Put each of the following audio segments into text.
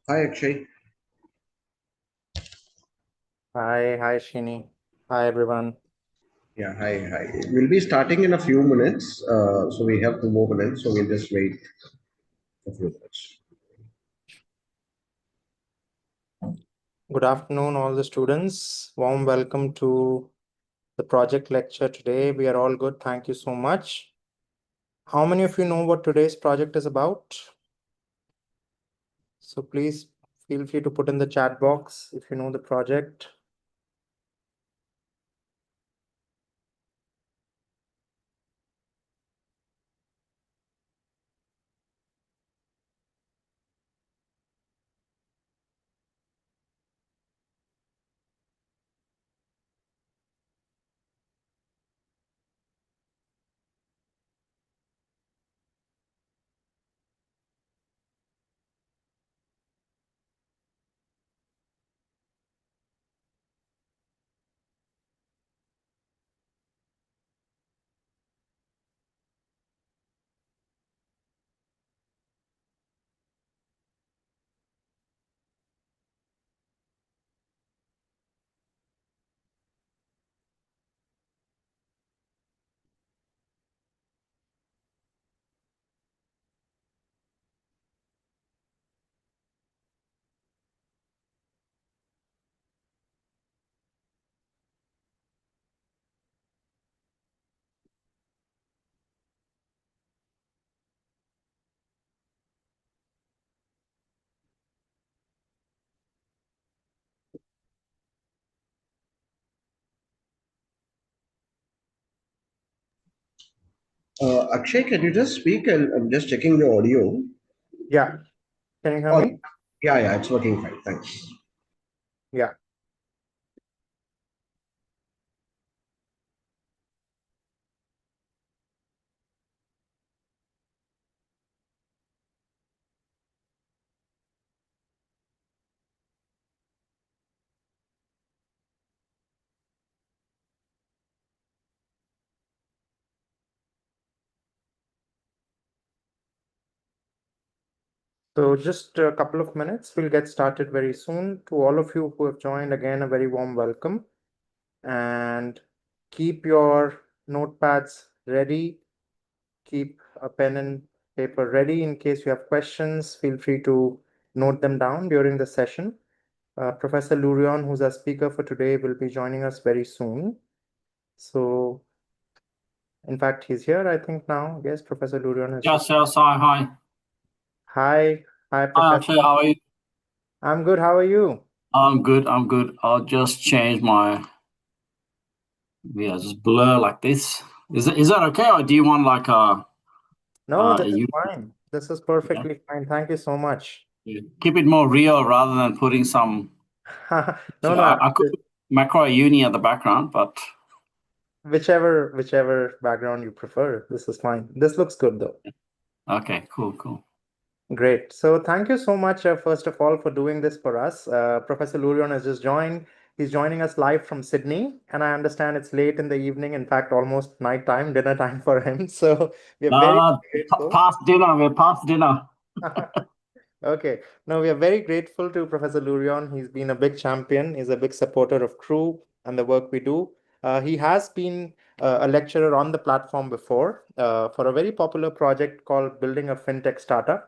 Hi, Akshay. Hi, Shini. Hi, everyone. Yeah, hi. We'll be starting in a few minutes. So we have 2 more minutes. So we'll just wait a few minutes. Good afternoon, all the students. Warm welcome to the project lecture today. We are all good. Thank you so much. How many of you know what today's project is about? So please feel free to put in the chat box if you know the project. Akshay, can you just speak? I'm just checking the audio. Yeah, can you hear Oh, me? yeah, it's working fine. Thanks. Yeah. So just a couple of minutes, we'll get started very soon. To all of you who have joined, again, a very warm welcome. And keep your notepads ready. Keep a pen and paper ready in case you have questions. Feel free to note them down during the session. Professor Lurion, who's our speaker for today, will be joining us very soon. So, in fact, he's here, I think now. Yes, Professor Lurion has Yes, yes, hi. Hi, Hi, Professor. Akshay, how are you? I'm good. How are you? I'm good. I'll just change my, just blur like this. Is that okay, or do you want like No, this is you fine. This is perfectly fine. Thank you so much. keep it more real rather than putting some? No, no, I could put macro uni at the background, but whichever background you prefer. This is fine. This looks good though. okay, cool. Great. So thank you so much, first of all, for doing this for us. Professor Lurion has just joined. He's joining us live from Sydney, and I understand it's late in the evening, in fact, almost night time, dinner time for him. So we are very No, grateful. past dinner. We're past dinner. Okay. No, we are very grateful to Professor Lurion. He's been a big champion. He's a big supporter of Crew and the work we do. He has been a lecturer on the platform before for a very popular project called Building a FinTech Startup.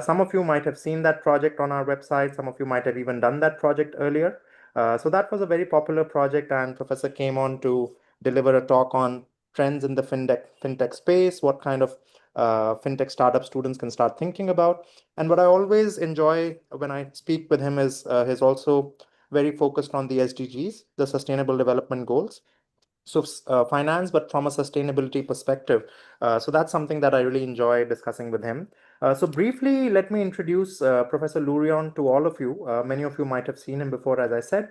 Some of you might have seen that project on our website. Some of you might have even done that project earlier. So that was a very popular project, and Professor came on to deliver a talk on trends in the fintech space, what kind of fintech startup students can start thinking about. And what I always enjoy when I speak with him is he's also very focused on the SDGs, the Sustainable Development Goals. So finance, but from a sustainability perspective. So that's something that I really enjoy discussing with him. So briefly, let me introduce Professor Lurion to all of you. Many of you might have seen him before, as I said.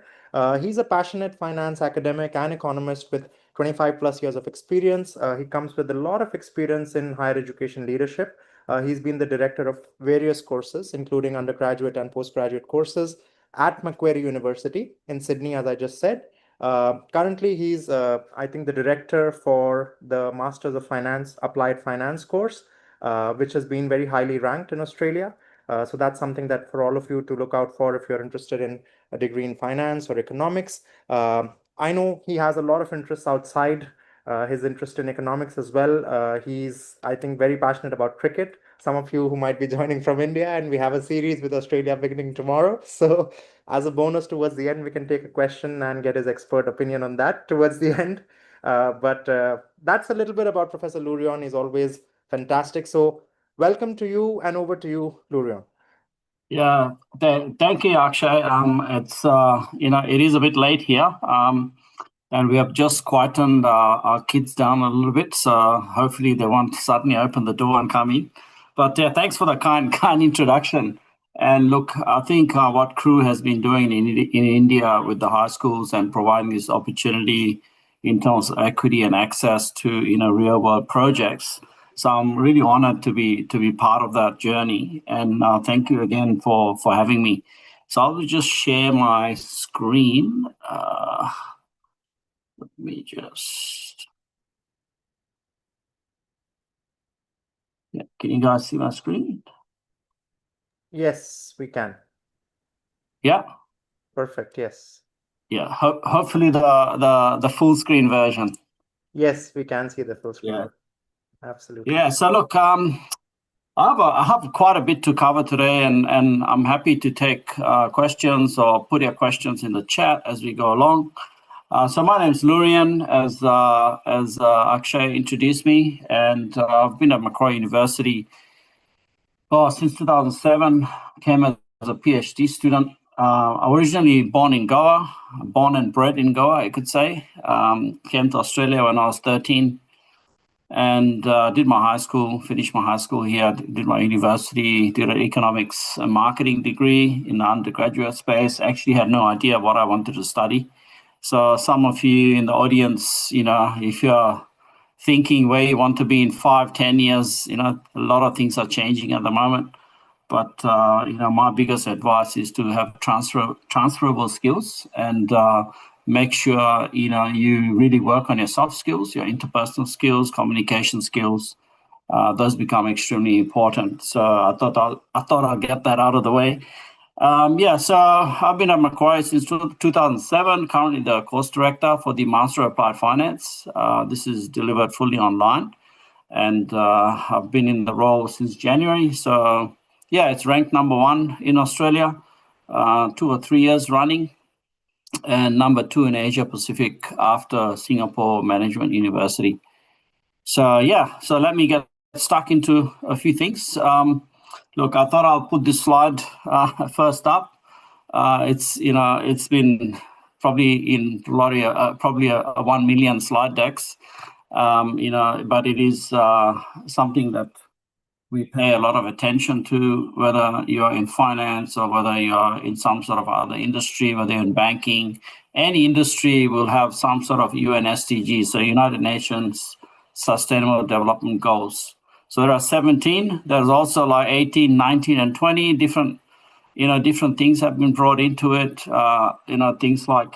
He's a passionate finance academic and economist with 25 plus years of experience. He comes with a lot of experience in higher education leadership. He's been the director of various courses, including undergraduate and postgraduate courses at Macquarie University in Sydney, as I just said. Currently, he's, I think, the director for the Masters of Finance Applied Finance course, which has been very highly ranked in Australia. So that's something that for all of you to look out for if you're interested in a degree in finance or economics. I know he has a lot of interests outside his interest in economics as well. He's, I think, very passionate about cricket. Some of you who might be joining from India, and we have a series with Australia beginning tomorrow. So as a bonus towards the end, we can take a question and get his expert opinion on that towards the end. But that's a little bit about Professor Lurion. He's always fantastic. So welcome to you, and over to you, Lurion. Yeah, thank you, Akshay. It's it is a bit late here. And we have just quietened our kids down a little bit, so hopefully they won't suddenly open the door and come in. But thanks for the kind introduction. And look, I think what Crew has been doing in India with the high schools and providing this opportunity in terms of equity and access to real world projects. So I'm really honored to be part of that journey. And thank you again for having me. So I'll just share my screen. Let me just. Yeah, can you guys see my screen? Yes, we can. Yeah. Perfect. Yes. Yeah. Hopefully the full screen version. Yes, we can see the full screen. Yeah. Absolutely. Yeah. So look, I have quite a bit to cover today, and I'm happy to take questions or put your questions in the chat as we go along. So my name is Lurion, as Akshay introduced me, and I've been at Macquarie University since 2007. Came as a PhD student. Originally born in Goa, born and bred in Goa, I could say. Came to Australia when I was 13. and did my high school, finished my high school here, did my university, did an economics and marketing degree in the undergraduate space. Actually had no idea what I wanted to study. So some of you in the audience, if you're thinking where you want to be in 5-10 years, a lot of things are changing at the moment. But, my biggest advice is to have transferable skills and make sure, you really work on your soft skills, your interpersonal skills, communication skills. Those become extremely important. So I thought I'll get that out of the way. So I've been at Macquarie since 2007, currently the course director for the Master of Applied Finance. This is delivered fully online, and I've been in the role since January. So it's ranked number 1 in Australia, 2 or 3 years running, and number 2 in Asia Pacific after Singapore Management University. So let me get stuck into a few things. Look, I thought I'll put this slide first up. It's been probably in probably a 1 million slide decks, but it is something that we pay a lot of attention to, whether you're in finance or whether you're in some sort of other industry, whether you're in banking. Any industry will have some sort of UN SDGs, so United Nations Sustainable Development Goals. So there are 17. There's also like 18, 19, and 20 different things have been brought into it. Things like,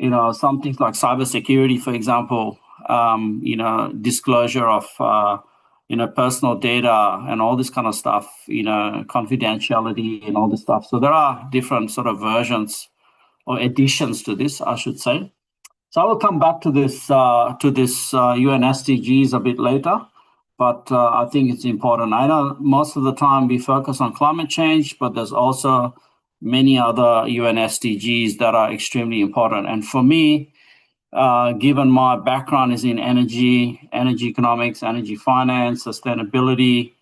some things like cybersecurity, for example, disclosure of, personal data and all this kind of stuff, confidentiality and all this stuff. So there are different sort of versions or additions to this, I should say. So I will come back to this UN SDGs a bit later, but I think it's important. I know most of the time we focus on climate change, but there's also many other UN SDGs that are extremely important. And for me, given my background is in energy economics, energy finance, sustainability,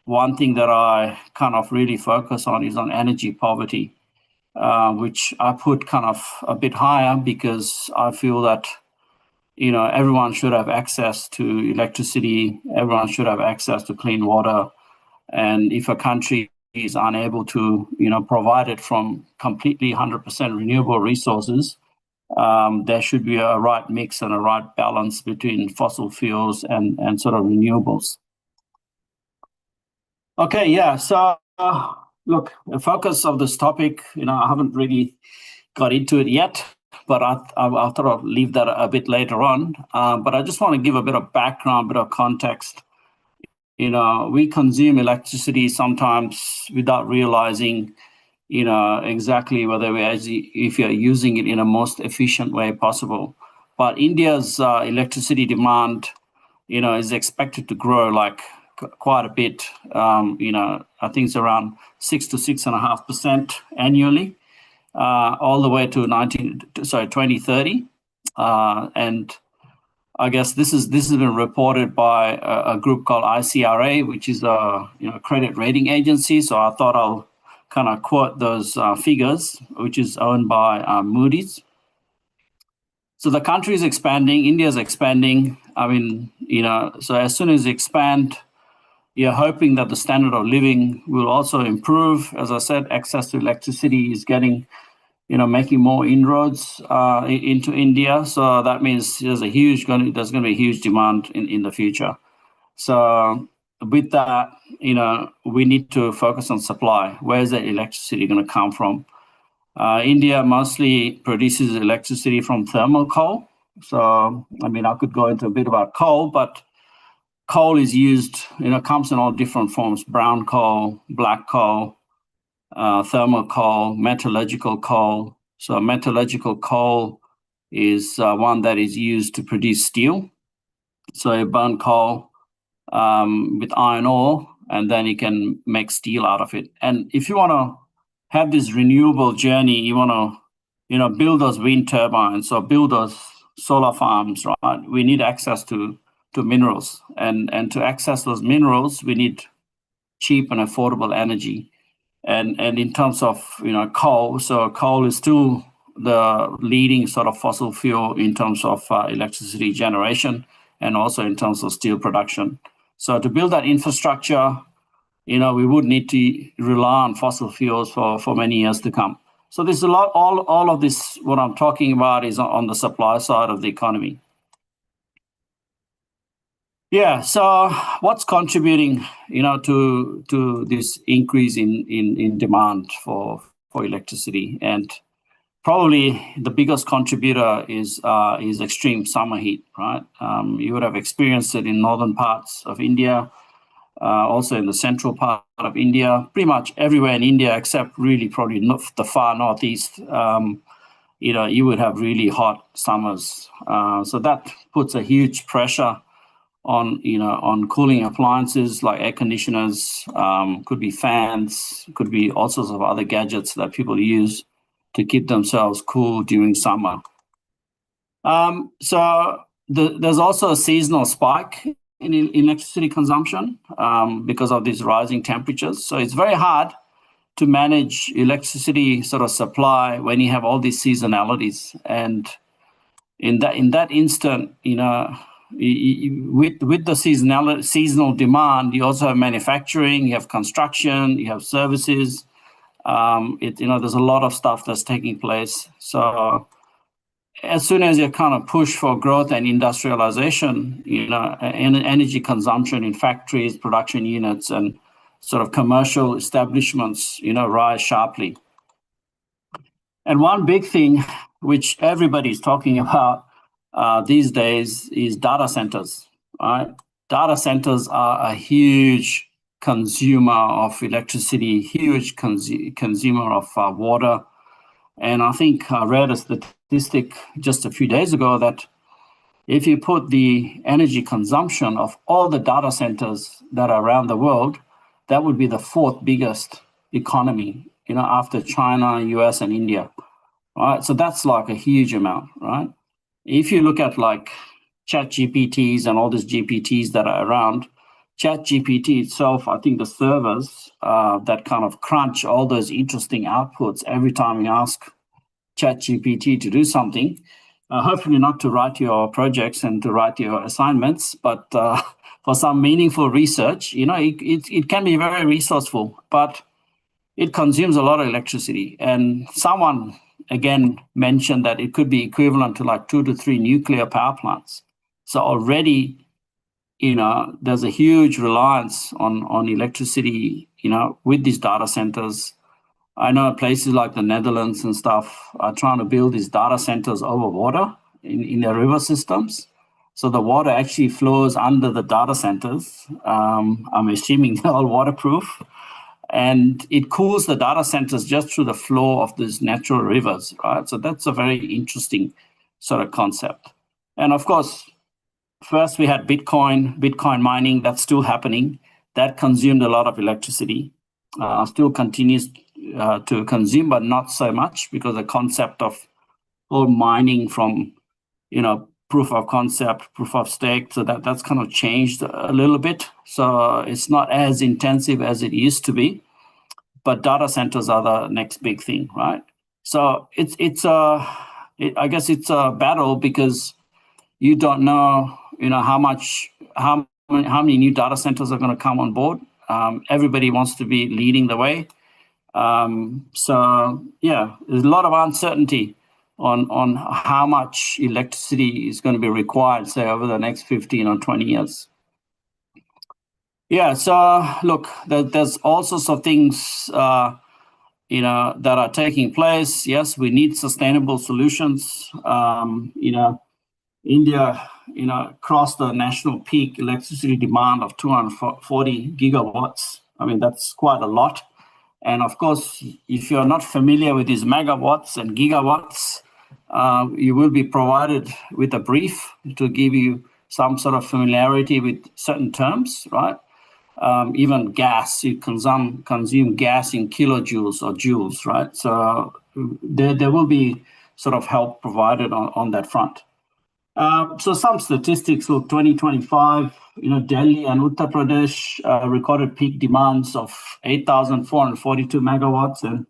one thing that I kind of really focus on is on energy poverty, which I put kind of a bit higher because I feel that, everyone should have access to electricity, everyone should have access to clean water. And if a country is unable to, provide it from completely 100% renewable resources, there should be a right mix and a right balance between fossil fuels and sort of renewables. Okay, so look, the focus of this topic, I haven't really got into it yet, but I thought I'll leave that a bit later on. But I just want to give a bit of background, a bit of context. We consume electricity sometimes without realizing, exactly if you're using it in a most efficient way possible. But India's electricity demand, is expected to grow like quite a bit. I think it's around 6 to 6.5% annually, all the way to 2030. And I guess this has been reported by a group called ICRA, which is a credit rating agency. So I thought I'll kind of quote those figures, which is owned by Moody's. So the country is expanding, India is expanding. So as soon as you expand, you're hoping that the standard of living will also improve. As I said, access to electricity is getting, making more inroads into India. So that means there's going to be a huge demand in the future. So with that, we need to focus on supply. Where is the electricity going to come from? India mostly produces electricity from thermal coal. So, I could go into a bit about coal, but coal is used, comes in all different forms: brown coal, black coal, thermal coal, metallurgical coal. So metallurgical coal is one that is used to produce steel. So you burn coal with iron ore, and then you can make steel out of it. And if you want to have this renewable journey, you want to, build those wind turbines or build those solar farms, right? We need access to minerals, and to access those minerals, we need cheap and affordable energy. And in terms of coal, so coal is still the leading sort of fossil fuel in terms of electricity generation, and also in terms of steel production. So to build that infrastructure, we would need to rely on fossil fuels for many years to come. So there's a lot, all of this, what I'm talking about is on the supply side of the economy. Yeah, so what's contributing, to this increase in demand for electricity? And probably the biggest contributor is extreme summer heat, right? You would have experienced it in northern parts of India, also in the central part of India, pretty much everywhere in India except really probably the far northeast. You would have really hot summers. So that puts a huge pressure on cooling appliances like air conditioners, could be fans, could be all sorts of other gadgets that people use to keep themselves cool during summer. So there's also a seasonal spike in electricity consumption because of these rising temperatures. So it's very hard to manage electricity sort of supply when you have all these seasonalities. And in that instant, with the seasonal demand, you also have manufacturing, you have construction, you have services. There's a lot of stuff that's taking place. So as soon as you kind of push for growth and industrialization, energy consumption in factories, production units, and sort of commercial establishments, rise sharply. And one big thing which everybody's talking about these days is data centers, right? Data centers are a huge consumer of electricity, huge consumer of water. And I think I read a statistic just a few days ago that if you put the energy consumption of all the data centers that are around the world, that would be the fourth biggest economy, after China, US, and India. Right? So that's like a huge amount, right? If you look at like ChatGPTs and all these GPTs that are around, ChatGPT itself, I think the servers that kind of crunch all those interesting outputs every time you ask ChatGPT to do something, hopefully not to write your projects and to write your assignments, but for some meaningful research, it can be very resourceful, but it consumes a lot of electricity. And someone, again, mentioned that it could be equivalent to like 2 to 3 nuclear power plants. So already, there's a huge reliance on electricity, with these data centers. I know places like the Netherlands and stuff are trying to build these data centers over water in their river systems. So the water actually flows under the data centers. I'm assuming they're all waterproof. And it cools the data centers just through the flow of these natural rivers, right? So that's a very interesting sort of concept. And of course, first we had Bitcoin mining, that's still happening. That consumed a lot of electricity, still continues to consume, but not so much because the concept of all mining from, proof of concept, proof of stake, so that's kind of changed a little bit. So it's not as intensive as it used to be, but data centers are the next big thing, right? So I guess it's a battle because you don't know, how many new data centers are going to come on board. Everybody wants to be leading the way. So yeah, there's a lot of uncertainty on how much electricity is going to be required, say, over the next 15 or 20 years. Yeah, so look, there's all sorts of things, that are taking place. Yes, we need sustainable solutions. India, crossed the national peak electricity demand of 240 gigawatts. I mean, that's quite a lot. And of course, if you're not familiar with these megawatts and gigawatts, you will be provided with a brief to give you some sort of familiarity with certain terms, right? Even gas, you consume gas in kilojoules or joules, right? So there will be sort of help provided on that front. So some statistics, look, 2025, Delhi and Uttar Pradesh recorded peak demands of 8,442 megawatts and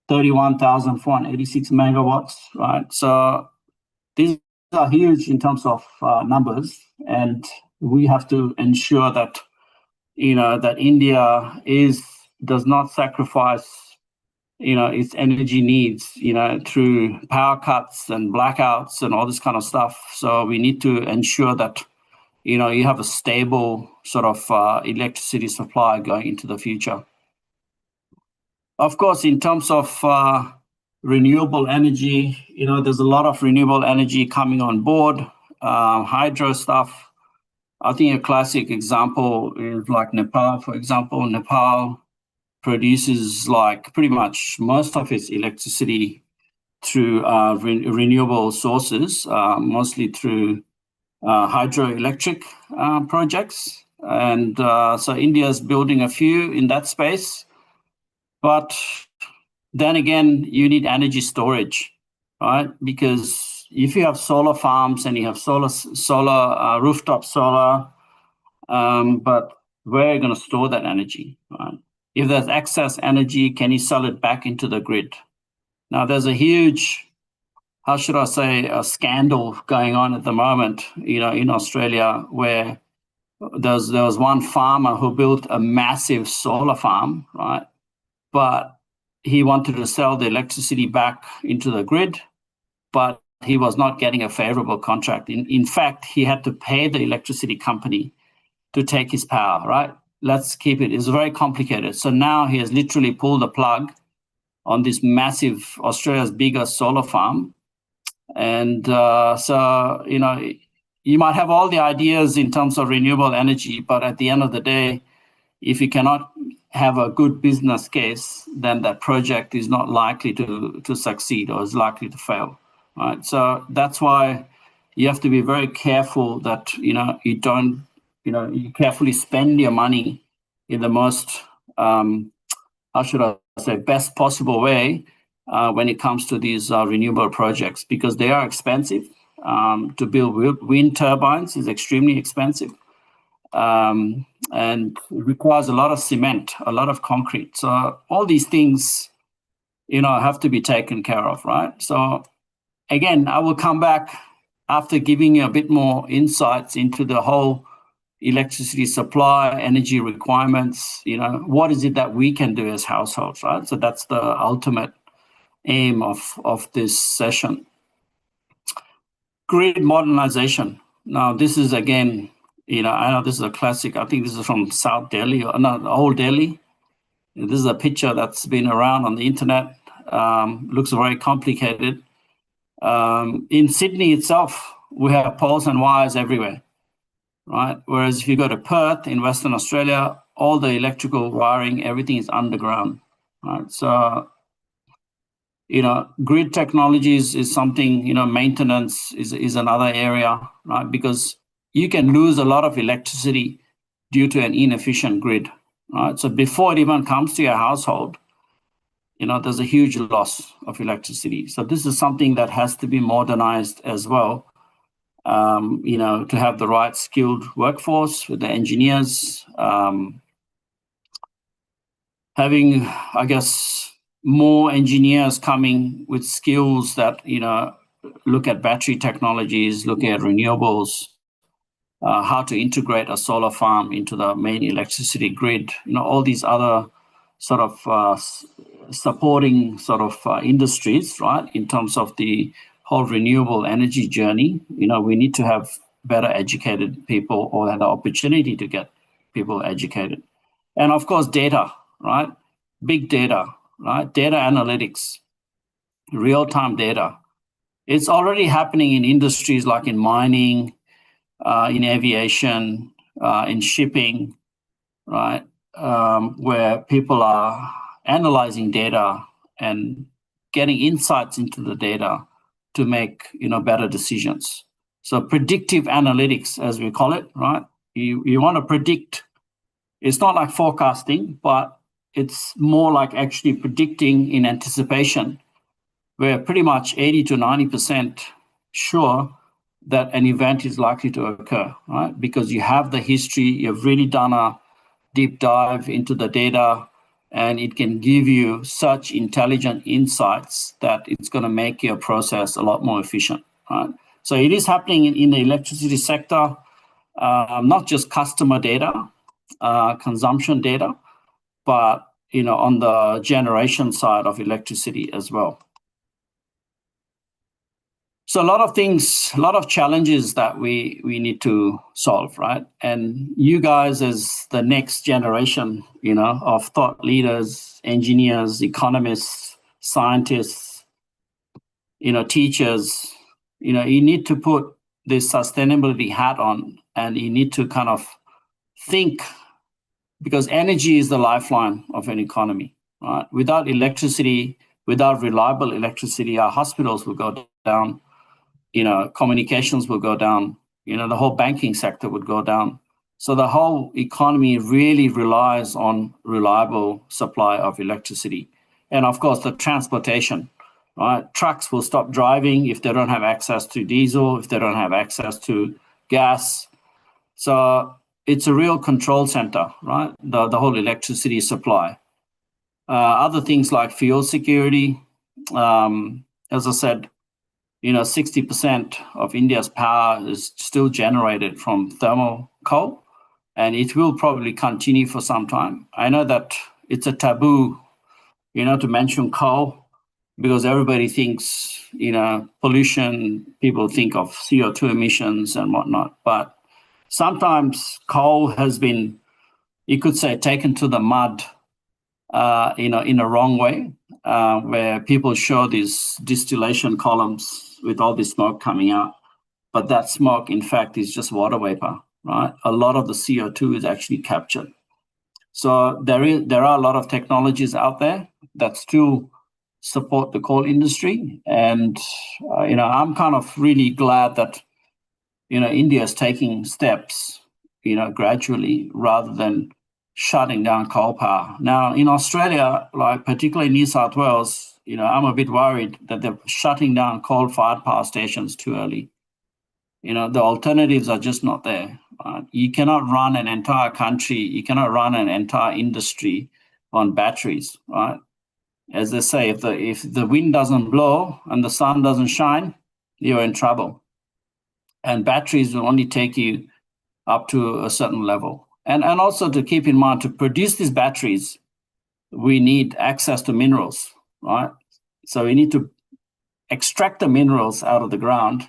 31,486 megawatts, right? So these are huge in terms of numbers, and we have to ensure that that India does not sacrifice its energy needs through power cuts and blackouts and all this kind of stuff. So we need to ensure that you have a stable sort of electricity supply going into the future. Of course, in terms of renewable energy, there's a lot of renewable energy coming on board, hydro stuff. I think a classic example is like Nepal, for example. Nepal produces like pretty much most of its electricity through renewable sources, mostly through hydroelectric projects. And so India is building a few in that space. But then again, you need energy storage, right? Because if you have solar farms and you have solar rooftop solar, but where are you going to store that energy, right? If there's excess energy, can you sell it back into the grid? Now, there's a huge, how should I say, a scandal going on at the moment, in Australia, where there was one farmer who built a massive solar farm, right? But he wanted to sell the electricity back into the grid, but he was not getting a favorable contract. In fact, he had to pay the electricity company to take his power, right? Let's keep it. It's very complicated. So now he has literally pulled the plug on this massive, Australia's biggest solar farm. And so, you might have all the ideas in terms of renewable energy, but at the end of the day, if you cannot have a good business case, then that project is not likely to succeed or is likely to fail, right? So that's why you have to be very careful that, you don't, you carefully spend your money in the most, how should I say, best possible way when it comes to these renewable projects, because they are expensive. To build wind turbines is extremely expensive. And it requires a lot of cement, a lot of concrete. So all these things, have to be taken care of, right? So again, I will come back after giving you a bit more insights into the whole electricity supply, energy requirements, what is it that we can do as households, right? So that's the ultimate aim of this session. Grid modernization. Now, this is again, I know this is a classic. I think this is from South Delhi, or not Old Delhi. This is a picture that's been around on the internet. Looks very complicated. In Sydney itself, we have poles and wires everywhere, right? Whereas if you go to Perth in Western Australia, all the electrical wiring, everything is underground, right? So, grid technologies is something, maintenance is another area, right? Because you can lose a lot of electricity due to an inefficient grid, right? So before it even comes to your household, there's a huge loss of electricity. So this is something that has to be modernized as well, to have the right skilled workforce with the engineers, having, I guess, more engineers coming with skills that, look at battery technologies, looking at renewables, how to integrate a solar farm into the main electricity grid, all these other sort of supporting sort of industries, right? In terms of the whole renewable energy journey, we need to have better educated people, or have the opportunity to get people educated. And of course, data, right? Big data, right? Data analytics, real-time data. It's already happening in industries like in mining, in aviation, in shipping, right? Where people are analyzing data and getting insights into the data to make, better decisions. So predictive analytics, as we call it, right? You want to predict. It's not like forecasting, but it's more like actually predicting in anticipation. We're pretty much 80 to 90% sure that an event is likely to occur, right? Because you have the history, you've really done a deep dive into the data, and it can give you such intelligent insights that it's going to make your process a lot more efficient, right? So it is happening in the electricity sector, not just customer data, consumption data, but on the generation side of electricity as well. So a lot of things, a lot of challenges that we need to solve, right? And you guys as the next generation, of thought leaders, engineers, economists, scientists, teachers, you need to put this sustainability hat on, and you need to kind of think, because energy is the lifeline of an economy, right? Without electricity, without reliable electricity, our hospitals will go down. Communications will go down, the whole banking sector would go down. So the whole economy really relies on reliable supply of electricity. And of course, the transportation, right? Trucks will stop driving if they don't have access to diesel, if they don't have access to gas. So it's a real control center, right? The whole electricity supply. Other things like fuel security, as I said, 60% of India's power is still generated from thermal coal, and it will probably continue for some time. I know that it's a taboo, to mention coal, because everybody thinks, pollution, people think of CO2 emissions and whatnot. But sometimes coal has been, you could say, taken to the mud, in a wrong way, where people show these distillation columns with all this smoke coming out. But that smoke, in fact, is just water vapor, right? A lot of the CO2 is actually captured. So there are a lot of technologies out there that still support the coal industry. And, I'm kind of really glad that, India is taking steps, gradually, rather than shutting down coal power. Now, in Australia, like particularly New South Wales, I'm a bit worried that they're shutting down coal-fired power stations too early. The alternatives are just not there. You cannot run an entire country, you cannot run an entire industry on batteries, right? As they say, if the wind doesn't blow and the sun doesn't shine, you're in trouble. And batteries will only take you up to a certain level. And also to keep in mind, to produce these batteries, we need access to minerals, right? So we need to extract the minerals out of the ground,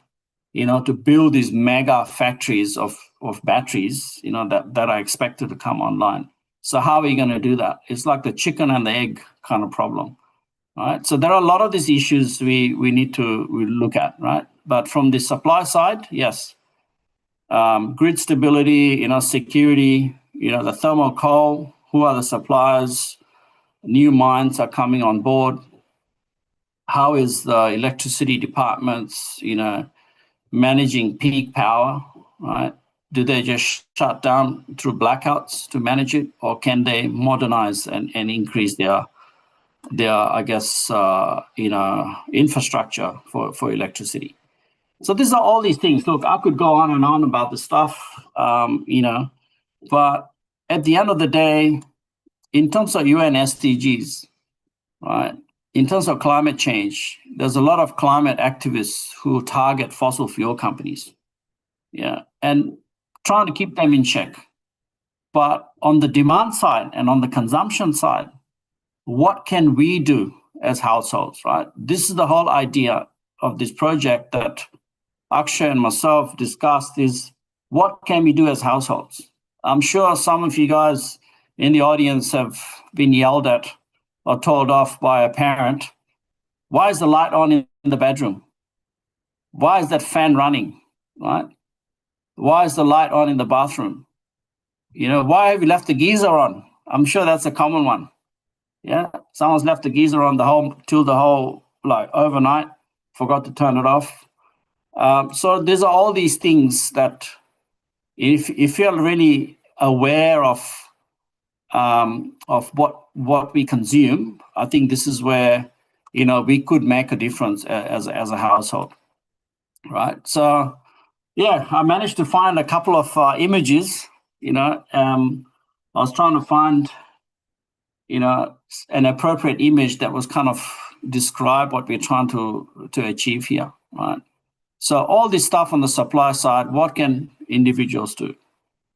to build these mega factories of batteries, that are expected to come online. So how are we going to do that? It's like the chicken and the egg kind of problem, right? So there are a lot of these issues we need to look at, right? But from the supply side, yes, grid stability, security, the thermal coal, who are the suppliers? New mines are coming on board. How is the electricity departments, managing peak power, right? Do they just shut down through blackouts to manage it, or can they modernize and increase their I guess, infrastructure for electricity? So these are all these things. Look, I could go on and on about the stuff, but at the end of the day, in terms of UN SDGs, right? In terms of climate change, there's a lot of climate activists who target fossil fuel companies, and trying to keep them in check. But on the demand side and on the consumption side, what can we do as households, right? This is the whole idea of this project that Akshay and myself discussed, is what can we do as households? I'm sure some of you guys in the audience have been yelled at or told off by a parent. Why is the light on in the bedroom? Why is that fan running, right? Why is the light on in the bathroom? Why have you left the geyser on? I'm sure that's a common one. Yeah, someone's left the geyser on till the whole overnight, forgot to turn it off. So there's all these things that if you're really aware of what we consume, I think this is where we could make a difference as a household, right? So yeah, I managed to find a couple of images. I was trying to find an appropriate image that was kind of describe what we're trying to achieve here, right? So all this stuff on the supply side, what can individuals do?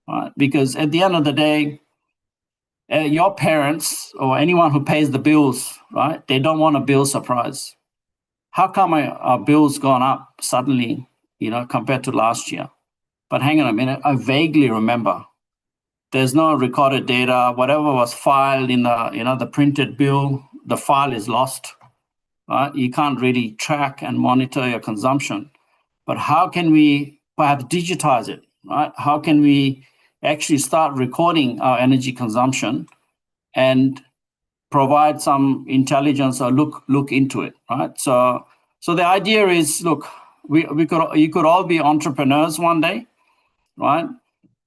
Right? Because at the end of the day, your parents or anyone who pays the bills, right? They don't want a bill surprise. How come our bills gone up suddenly, compared to last year? But hang on a minute, I vaguely remember. There's no recorded data. Whatever was filed in the, the printed bill, the file is lost. Right? You can't really track and monitor your consumption. But how can we perhaps digitize it? Right? How can we actually start recording our energy consumption and provide some intelligence or look into it? Right? So the idea is, look, you could all be entrepreneurs one day, right?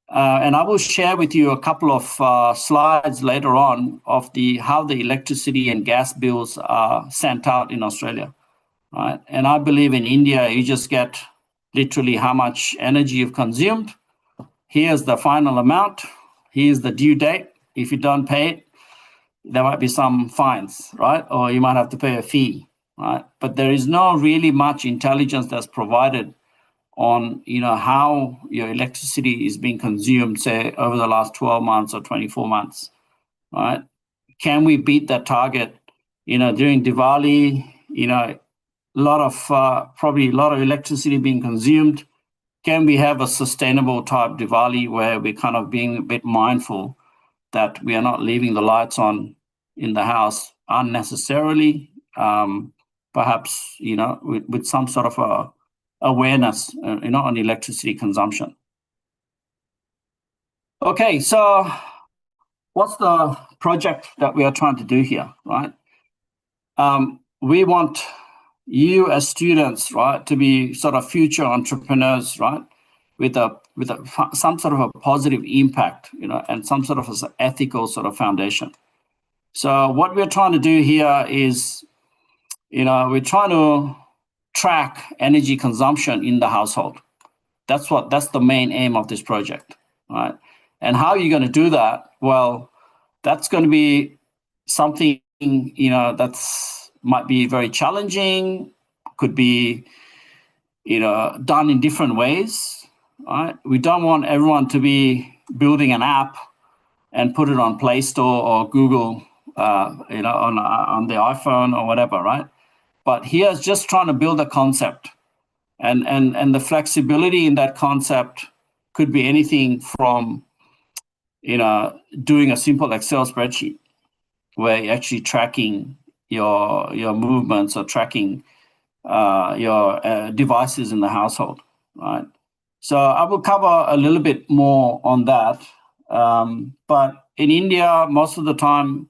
And I will share with you a couple of slides later on of how the electricity and gas bills are sent out in Australia, right? And I believe in India, you just get literally how much energy you've consumed. Here's the final amount. Here's the due date. If you don't pay it, there might be some fines, right? Or you might have to pay a fee, right? But there is no really much intelligence that's provided on how your electricity is being consumed, say, over the last 12 months or 24 months, right? Can we beat that target? During Diwali, probably a lot of electricity being consumed. Can we have a sustainable type Diwali where we're kind of being a bit mindful that we are not leaving the lights on in the house unnecessarily, perhaps, with some sort of a awareness, on electricity consumption. Okay, so what's the project that we are trying to do here, right? We want you as students, right, to be sort of future entrepreneurs, right, with some sort of a positive impact, and some sort of ethical sort of foundation. So what we're trying to do here is, we're trying to track energy consumption in the household. That's the main aim of this project, right? And how are you going to do that? Well, that's going to be something, that's might be very challenging, could be, done in different ways, right? We don't want everyone to be building an app and put it on Play Store or Google, on the iPhone or whatever, right? But here's just trying to build a concept, and the flexibility in that concept could be anything from, doing a simple Excel spreadsheet where you're actually tracking your movements or tracking your devices in the household, right? So I will cover a little bit more on that. But in India, most of the time,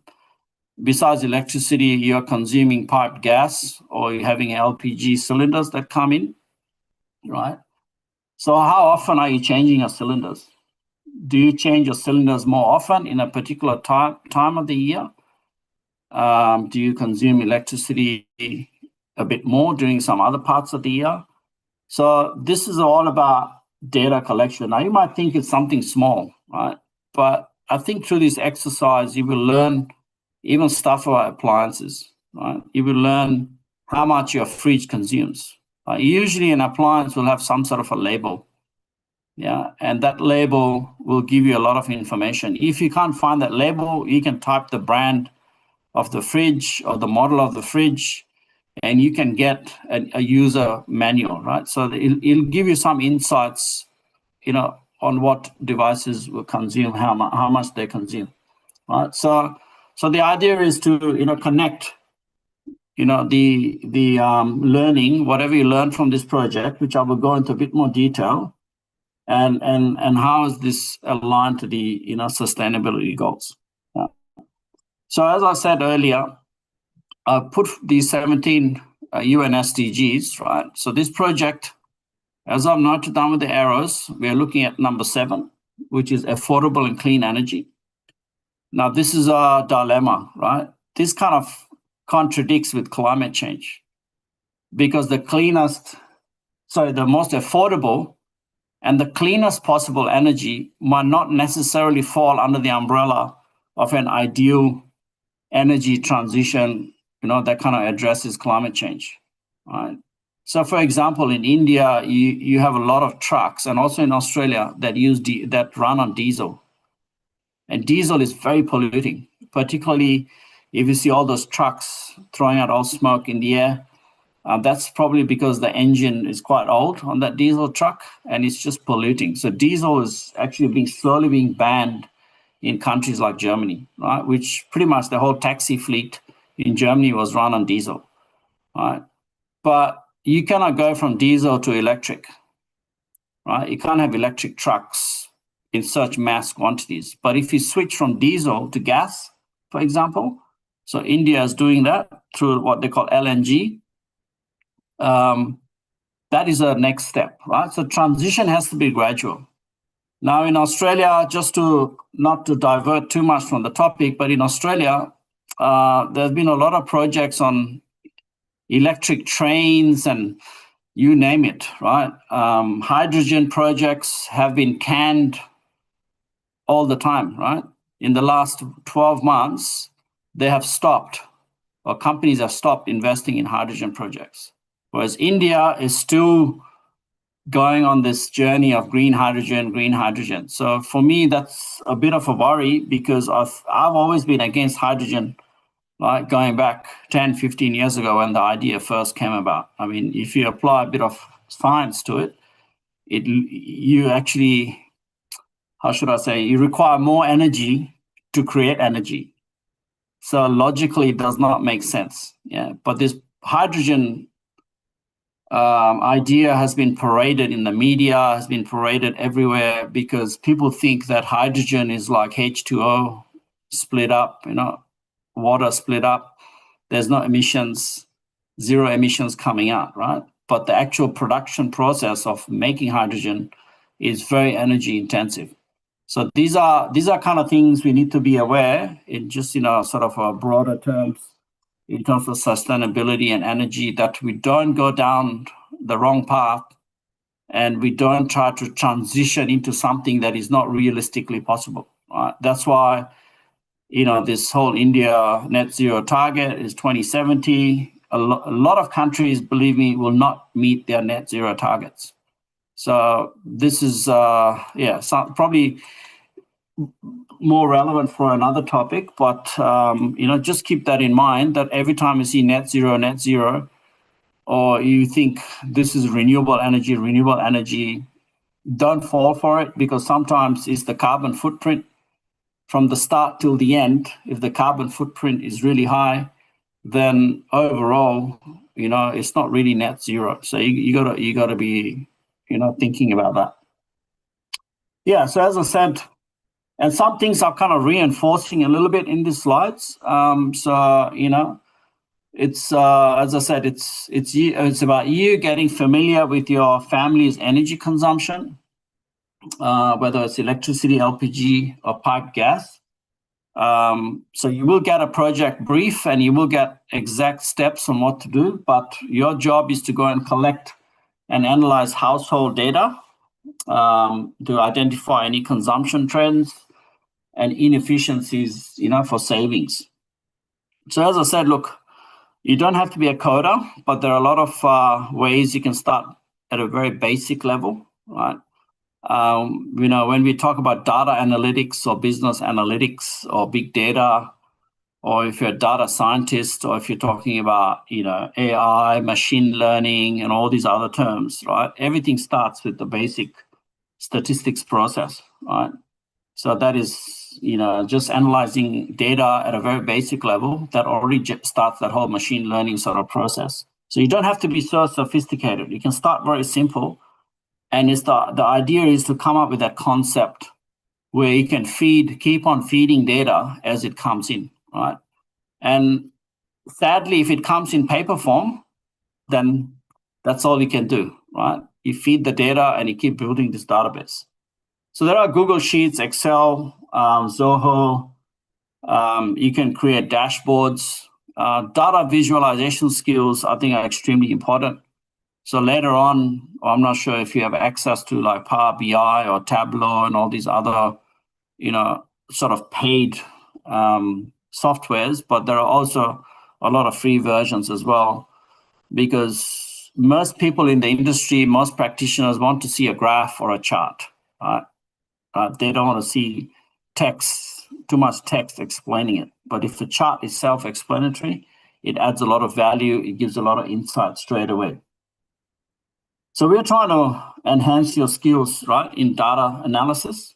besides electricity, you're consuming piped gas, or you're having LPG cylinders that come in, right? So how often are you changing your cylinders? Do you change your cylinders more often in a particular time of the year? Do you consume electricity a bit more during some other parts of the year? So this is all about data collection. Now, you might think it's something small, right? But I think through this exercise, you will learn even stuff about appliances, right? You will learn how much your fridge consumes. Usually an appliance will have some sort of a label, yeah, and that label will give you a lot of information. If you can't find that label, you can type the brand of the fridge or the model of the fridge, and you can get a user manual, right? So it'll give you some insights, on what devices will consume, how much they consume, right? So the idea is to, connect, the learning, whatever you learn from this project, which I will go into a bit more detail, and how is this aligned to the, sustainability goals. Yeah. So as I said earlier, I put these 17 UN SDGs, right? So this project, as I've noted down with the arrows, we are looking at number 7, which is affordable and clean energy. Now, this is a dilemma, right? This kind of contradicts with climate change, because the most affordable and the cleanest possible energy might not necessarily fall under the umbrella of an ideal energy transition, that kind of addresses climate change, right? So, for example, in India, you have a lot of trucks, and also in Australia that run on diesel. And diesel is very polluting, particularly if you see all those trucks throwing out all smoke in the air. That's probably because the engine is quite old on that diesel truck, and it's just polluting. So diesel is actually slowly being banned in countries like Germany, right? Which pretty much the whole taxi fleet in Germany was run on diesel, right? But you cannot go from diesel to electric, right? You can't have electric trucks in such mass quantities. But if you switch from diesel to gas, for example, so India is doing that through what they call LNG. That is a next step, right? So transition has to be gradual. Now in Australia, just to not to divert too much from the topic, but in Australia, there's been a lot of projects on electric trains and you name it, right? Hydrogen projects have been canned all the time, right? In the last 12 months, they have stopped, or companies have stopped investing in hydrogen projects. Whereas India is still going on this journey of green hydrogen. So for me, that's a bit of a worry because I've always been against hydrogen, right? Going back 10, 15 years ago when the idea first came about. I mean, if you apply a bit of science to it, you actually, how should I say, you require more energy to create energy. So logically, it does not make sense. Yeah, but this hydrogen idea has been paraded in the media, has been paraded everywhere because people think that hydrogen is like H2O split up, water split up. There's no emissions, zero emissions coming out, right? But the actual production process of making hydrogen is very energy intensive. So these are kind of things we need to be aware in just, sort of a broader terms, in terms of sustainability and energy, that we don't go down the wrong path and we don't try to transition into something that is not realistically possible. Right? That's why, this whole India net zero target is 2070. A lot of countries, believe me, will not meet their net zero targets. So this is, probably more relevant for another topic, but just keep that in mind, that every time you see net zero, or you think this is renewable energy, don't fall for it, because sometimes it's the carbon footprint from the start till the end. If the carbon footprint is really high, then overall, it's not really net zero. So you gotta be, thinking about that. Yeah. So as I said, and some things are kind of reinforcing a little bit in these slides. It's as I said, it's about you getting familiar with your family's energy consumption, whether it's electricity, LPG, or pipe gas. So you will get a project brief and you will get exact steps on what to do, but your job is to go and collect and analyze household data to identify any consumption trends and inefficiencies, for savings. So as I said, look, you don't have to be a coder, but there are a lot of ways you can start at a very basic level, right? When we talk about data analytics or business analytics or big data, or if you're a data scientist, or if you're talking about, AI, machine learning, and all these other terms, right? Everything starts with the basic statistics process, right? So that is, just analyzing data at a very basic level that already starts that whole machine learning sort of process. So you don't have to be so sophisticated. You can start very simple. And the idea is to come up with that concept where you can keep on feeding data as it comes in, right? And sadly, if it comes in paper form, then that's all you can do, right? You feed the data and you keep building this database. So there are Google Sheets, Excel, Zoho. You can create dashboards. Data visualization skills, I think, are extremely important. So later on, I'm not sure if you have access to like Power BI or Tableau and all these other, sort of paid softwares, but there are also a lot of free versions as well, because most people in the industry, most practitioners want to see a graph or a chart, right? They don't want to see text, too much text explaining it. But if the chart is self-explanatory, it adds a lot of value. It gives a lot of insight straight away. So we're trying to enhance your skills, right, in data analysis.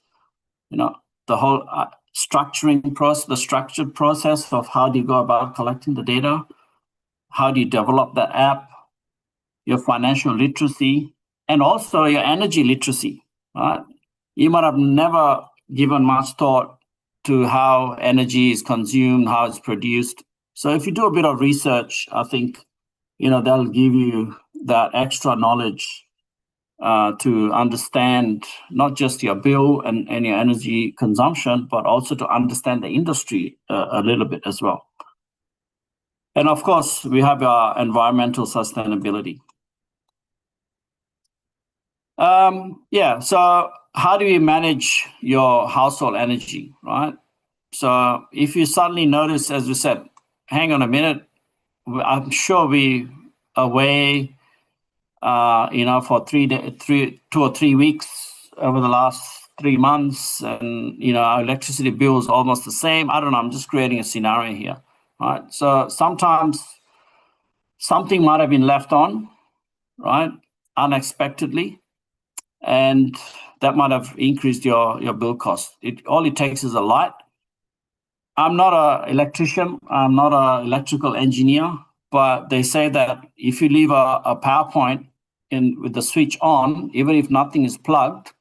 You know, the whole structuring process, the structured process of how do you go about collecting the data, how do you develop that app, your financial literacy, and also your energy literacy, right? You might have never given much thought to how energy is consumed, how it's produced. So if you do a bit of research, I think, you know, that'll give you that extra knowledge to understand not just your bill and your energy consumption, but also to understand the industry a little bit as well. And of course, we have our environmental sustainability. So how do you manage your household energy, right? So if you suddenly notice, as we said, hang on a minute, I'm sure we away, for 2 or 3 weeks over the last 3 months, and our electricity bill is almost the same. I don't know. I'm just creating a scenario here, right? So sometimes something might have been left on, right, unexpectedly, and that might have increased your bill cost. All it takes is a light. I'm not an electrician. I'm not an electrical engineer, but they say that if you leave a power point with the switch on, even if nothing is plugged,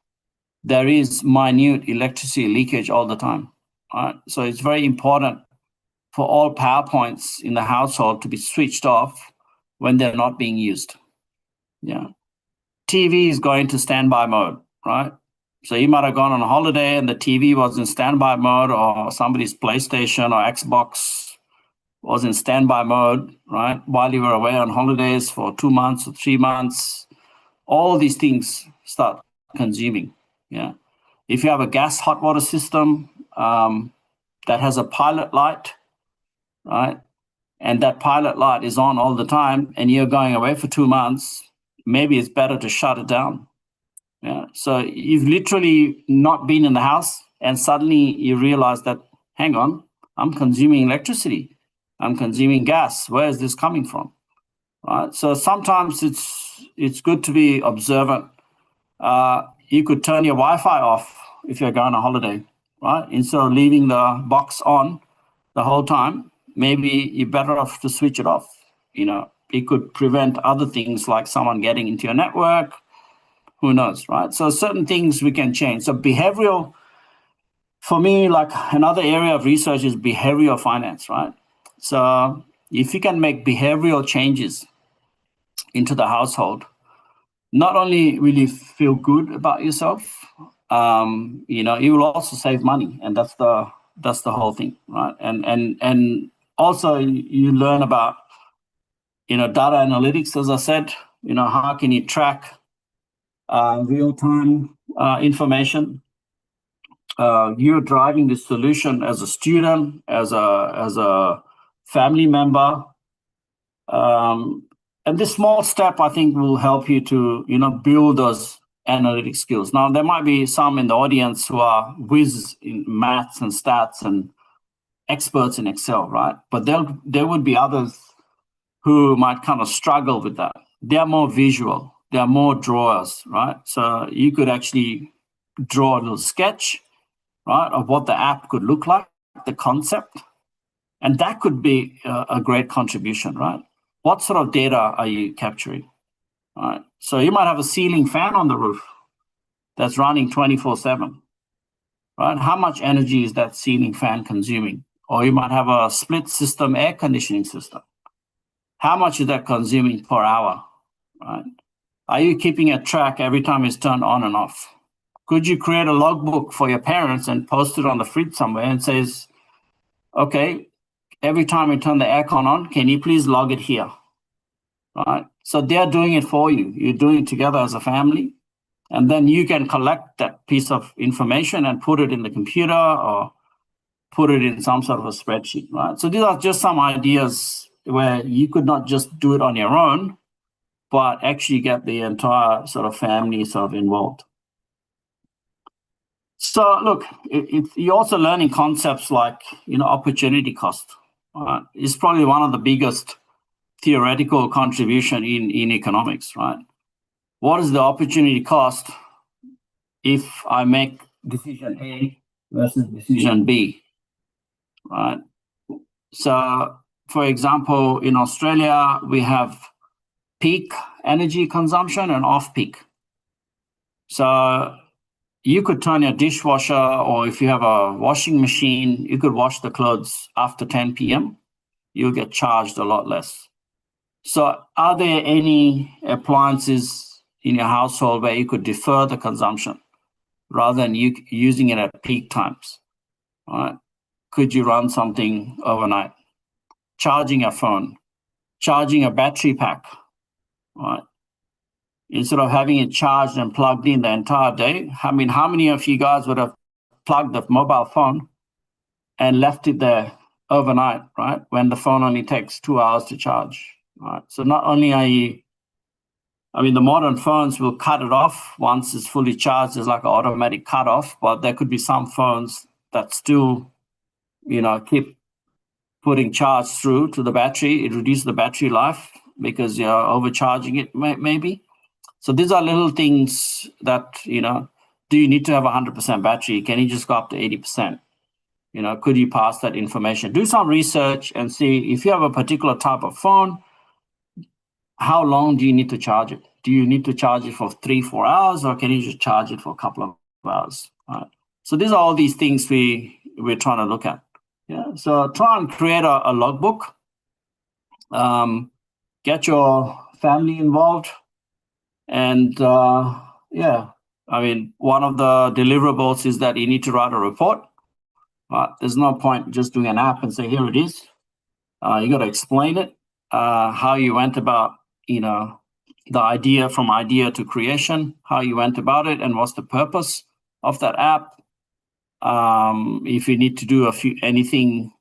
there is minute electricity leakage all the time. Right? So it's very important for all power points in the household to be switched off when they're not being used. Yeah. TV is going to standby mode, right? So you might have gone on a holiday and the TV was in standby mode, or somebody's PlayStation or Xbox was in standby mode, right? While you were away on holidays for 2 months or 3 months, all these things start consuming. Yeah. If you have a gas hot water system that has a pilot light, right? And that pilot light is on all the time and you're going away for 2 months, maybe it's better to shut it down. Yeah. So you've literally not been in the house and suddenly you realize that, hang on, I'm consuming electricity. I'm consuming gas. Where is this coming from? Right. So sometimes it's good to be observant. You could turn your Wi-Fi off if you're going on a holiday, right? Instead of leaving the box on the whole time, maybe you're better off to switch it off. It could prevent other things like someone getting into your network. Who knows, right? So certain things we can change. So behavioral, for me, like another area of research is behavioral finance, right? So if you can make behavioral changes into the household, not only will you feel good about yourself, you will also save money, and that's the whole thing, right? And also you learn about data analytics, as I said. How can you track real-time information? You're driving the solution as a student, as a family member, and this small step, I think, will help you to build those analytic skills. Now, there might be some in the audience who are whiz in maths and stats and experts in Excel, right? But there would be others who might kind of struggle with that. They are more visual. They are more drawers, right? So you could actually draw a little sketch, right, of what the app could look like, the concept, and that could be a great contribution, right? What sort of data are you capturing? All right. So you might have a ceiling fan on the roof that's running 24/7, right? How much energy is that ceiling fan consuming? Or you might have a split system air conditioning system. How much is that consuming per hour, right? Are you keeping a track every time it's turned on and off? Could you create a logbook for your parents and post it on the fridge somewhere and says, okay, every time you turn the aircon on, can you please log it here? Right? So they're doing it for you. You're doing it together as a family. And then you can collect that piece of information and put it in the computer or put it in some sort of a spreadsheet, right? So these are just some ideas where you could not just do it on your own, but actually get the entire sort of family sort of involved. So look, you're also learning concepts like, opportunity cost. It's probably one of the biggest theoretical contribution in economics, right? What is the opportunity cost if I make decision A versus decision B, right? So, for example, in Australia, we have peak energy consumption and off-peak. So you could turn your dishwasher, or if you have a washing machine, you could wash the clothes after 10 p.m. You'll get charged a lot less. So are there any appliances in your household where you could defer the consumption rather than you using it at peak times? All right? Could you run something overnight? Charging a phone, charging a battery pack, all right? Instead of having it charged and plugged in the entire day. I mean, how many of you guys would have plugged the mobile phone and left it there overnight, right? When the phone only takes 2 hours to charge, right? So not only are you, the modern phones will cut it off once it's fully charged. It's like an automatic cutoff, but there could be some phones that still, keep putting charge through to the battery. It reduces the battery life because you're overcharging it, maybe. So these are little things that, do you need to have 100% battery? Can you just go up to 80%? Could you pass that information? Do some research and see if you have a particular type of phone, how long do you need to charge it? Do you need to charge it for 3-4 hours, or can you just charge it for a couple of hours? Right? So these are all these things we're trying to look at. Yeah. So try and create a logbook. Get your family involved. And one of the deliverables is that you need to write a report. There's no point just doing an app and say, here it is. You got to explain it, how you went about, the idea from idea to creation, how you went about it, and what's the purpose of that app. If you need to do anything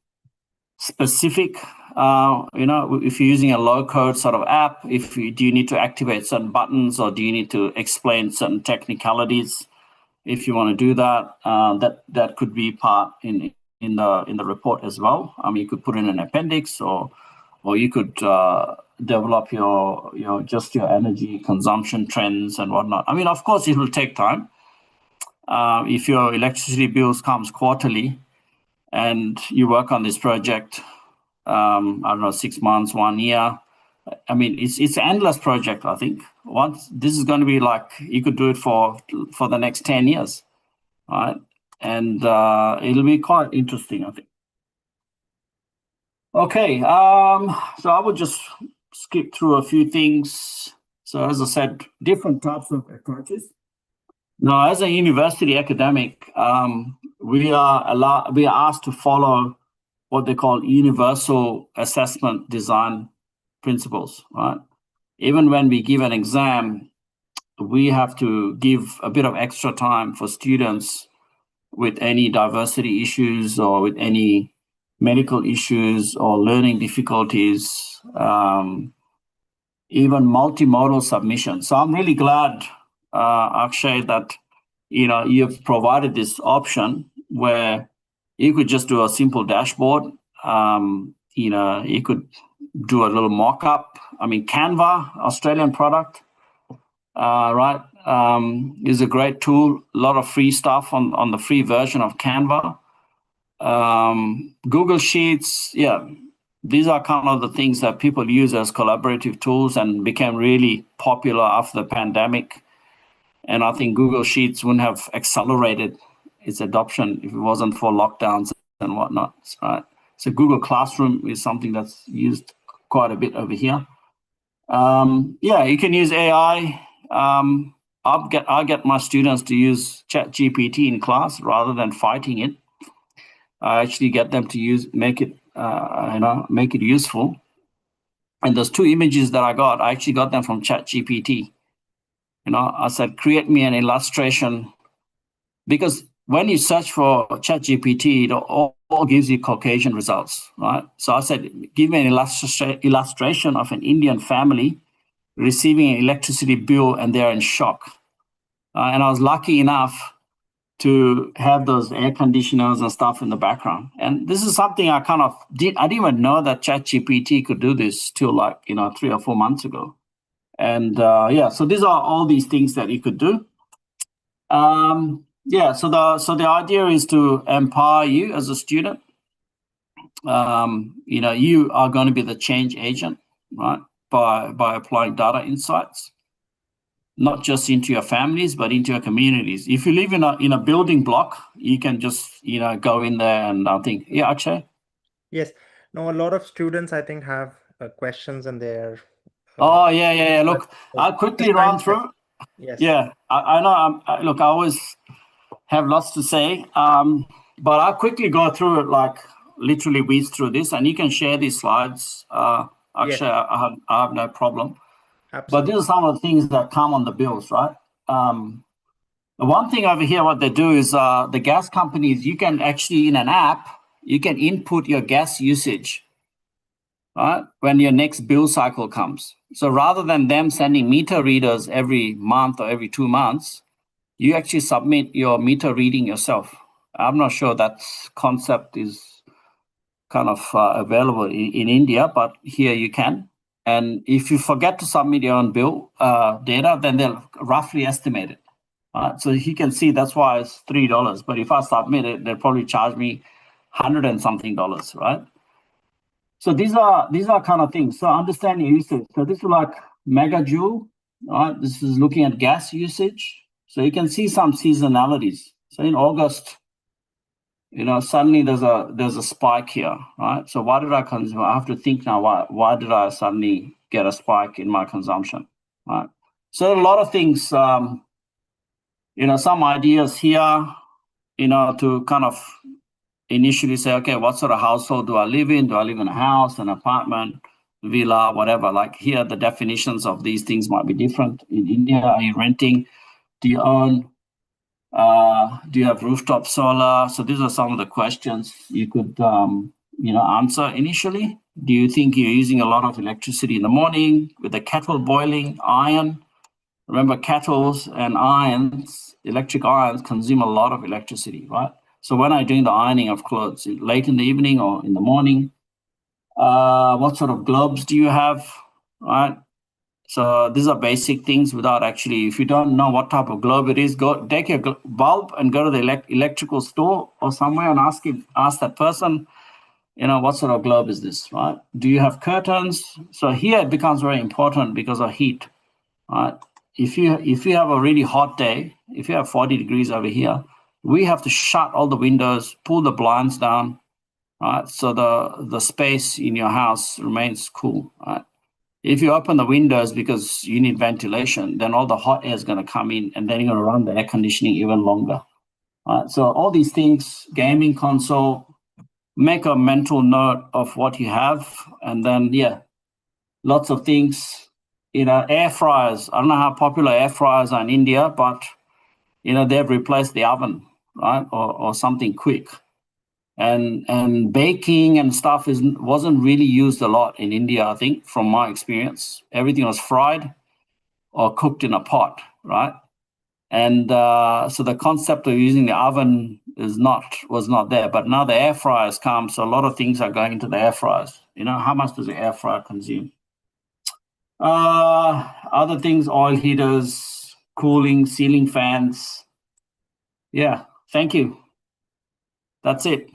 specific, if you're using a low-code sort of app, do you need to activate certain buttons, or do you need to explain certain technicalities? If you want to do that, that could be part in the report as well. You could put in an appendix, or you could develop your energy consumption trends and whatnot. Of course, it will take time. If your electricity bills comes quarterly, and you work on this project, 6 months, 1 year. It's an endless project, I think. This is going to be like, you could do it for the next 10 years, right? And it'll be quite interesting, I think. Okay, so I would just skip through a few things. So as I said, different types of approaches. Now, as a university academic, we are asked to follow what they call universal assessment design principles, right? Even when we give an exam, we have to give a bit of extra time for students with any diversity issues or with any medical issues or learning difficulties, even multimodal submissions. So I'm really glad, Akshay, that you've provided this option where you could just do a simple dashboard. You could do a little mock-up. Canva, Australian product, right, is a great tool. A lot of free stuff on the free version of Canva. Google Sheets, these are kind of the things that people use as collaborative tools and became really popular after the pandemic. And I think Google Sheets wouldn't have accelerated its adoption if it wasn't for lockdowns and whatnot, right? So Google Classroom is something that's used quite a bit over here. You can use AI. I get my students to use ChatGPT in class rather than fighting it. I actually get them to make it useful. And those 2 images that I actually got them from ChatGPT. I said, create me an illustration, because when you search for ChatGPT, it all gives you Caucasian results, right? So I said, give me an illustration of an Indian family receiving an electricity bill and they're in shock. And I was lucky enough to have those air conditioners and stuff in the background. And this is something I didn't even know that ChatGPT could do this till 3 or 4 months ago. And so these are all these things that you could do. So the idea is to empower you as a student. You are going to be the change agent, right? By applying data insights, not just into your families, but into your communities. If you live in a building block, you can just, go in there and I think, yeah, Akshay? Yes. No, a lot of students, I think, have questions and they're. Oh, yeah. Look, I'll quickly run through. Yes. Yeah, I know. Look, I always have lots to say, but I'll quickly go through it, literally whiz through this, and you can share these slides. Akshay, I have no problem. Absolutely. But these are some of the things that come on the bills, right? The one thing over here, what they do is the gas companies, you can actually, in an app, you can input your gas usage, right, when your next bill cycle comes. So rather than them sending meter readers every month or every 2 months, you actually submit your meter reading yourself. I'm not sure that concept is kind of available in India, but here you can. And if you forget to submit your own bill data, then they'll roughly estimate it. So he can see that's why it's $3. But if I submit it, they'll probably charge me $100 and something, right? So these are kind of things. So understanding usage. So this is like megajoule, right? This is looking at gas usage. So you can see some seasonalities. So in August, suddenly there's a spike here, right? So why did I consume? I have to think now, why did I suddenly get a spike in my consumption, right? So a lot of things, some ideas here, to kind of initially say, okay, what sort of household do I live in? Do I live in a house, an apartment, villa, whatever? Like here, the definitions of these things might be different. In India, are you renting? Do you own? Do you have rooftop solar? So these are some of the questions you could, answer initially. Do you think you're using a lot of electricity in the morning with the kettle boiling, iron? Remember, kettles and irons, electric irons, consume a lot of electricity, right? So when I'm doing the ironing of clothes, late in the evening or in the morning, what sort of globes do you have, right? So these are basic things without actually, if you don't know what type of globe it is, go take your bulb and go to the electrical store or somewhere and ask that person, what sort of globe is this, right? Do you have curtains? So here it becomes very important because of heat, right? If you have a really hot day, if you have 40 degrees over here, we have to shut all the windows, pull the blinds down, right? So the space in your house remains cool, right? If you open the windows because you need ventilation, then all the hot air is going to come in and then you're going to run the air conditioning even longer. So all these things, gaming console, make a mental note of what you have. And then, lots of things, air fryers. I don't know how popular air fryers are in India, but, they've replaced the oven, right? Or something quick. And baking and stuff wasn't really used a lot in India, I think, from my experience. Everything was fried or cooked in a pot, right? And so the concept of using the oven was not there. But now the air fryers come, so a lot of things are going into the air fryers. How much does the air fryer consume? Other things, oil heaters, cooling, ceiling fans. Yeah, thank you. That's it.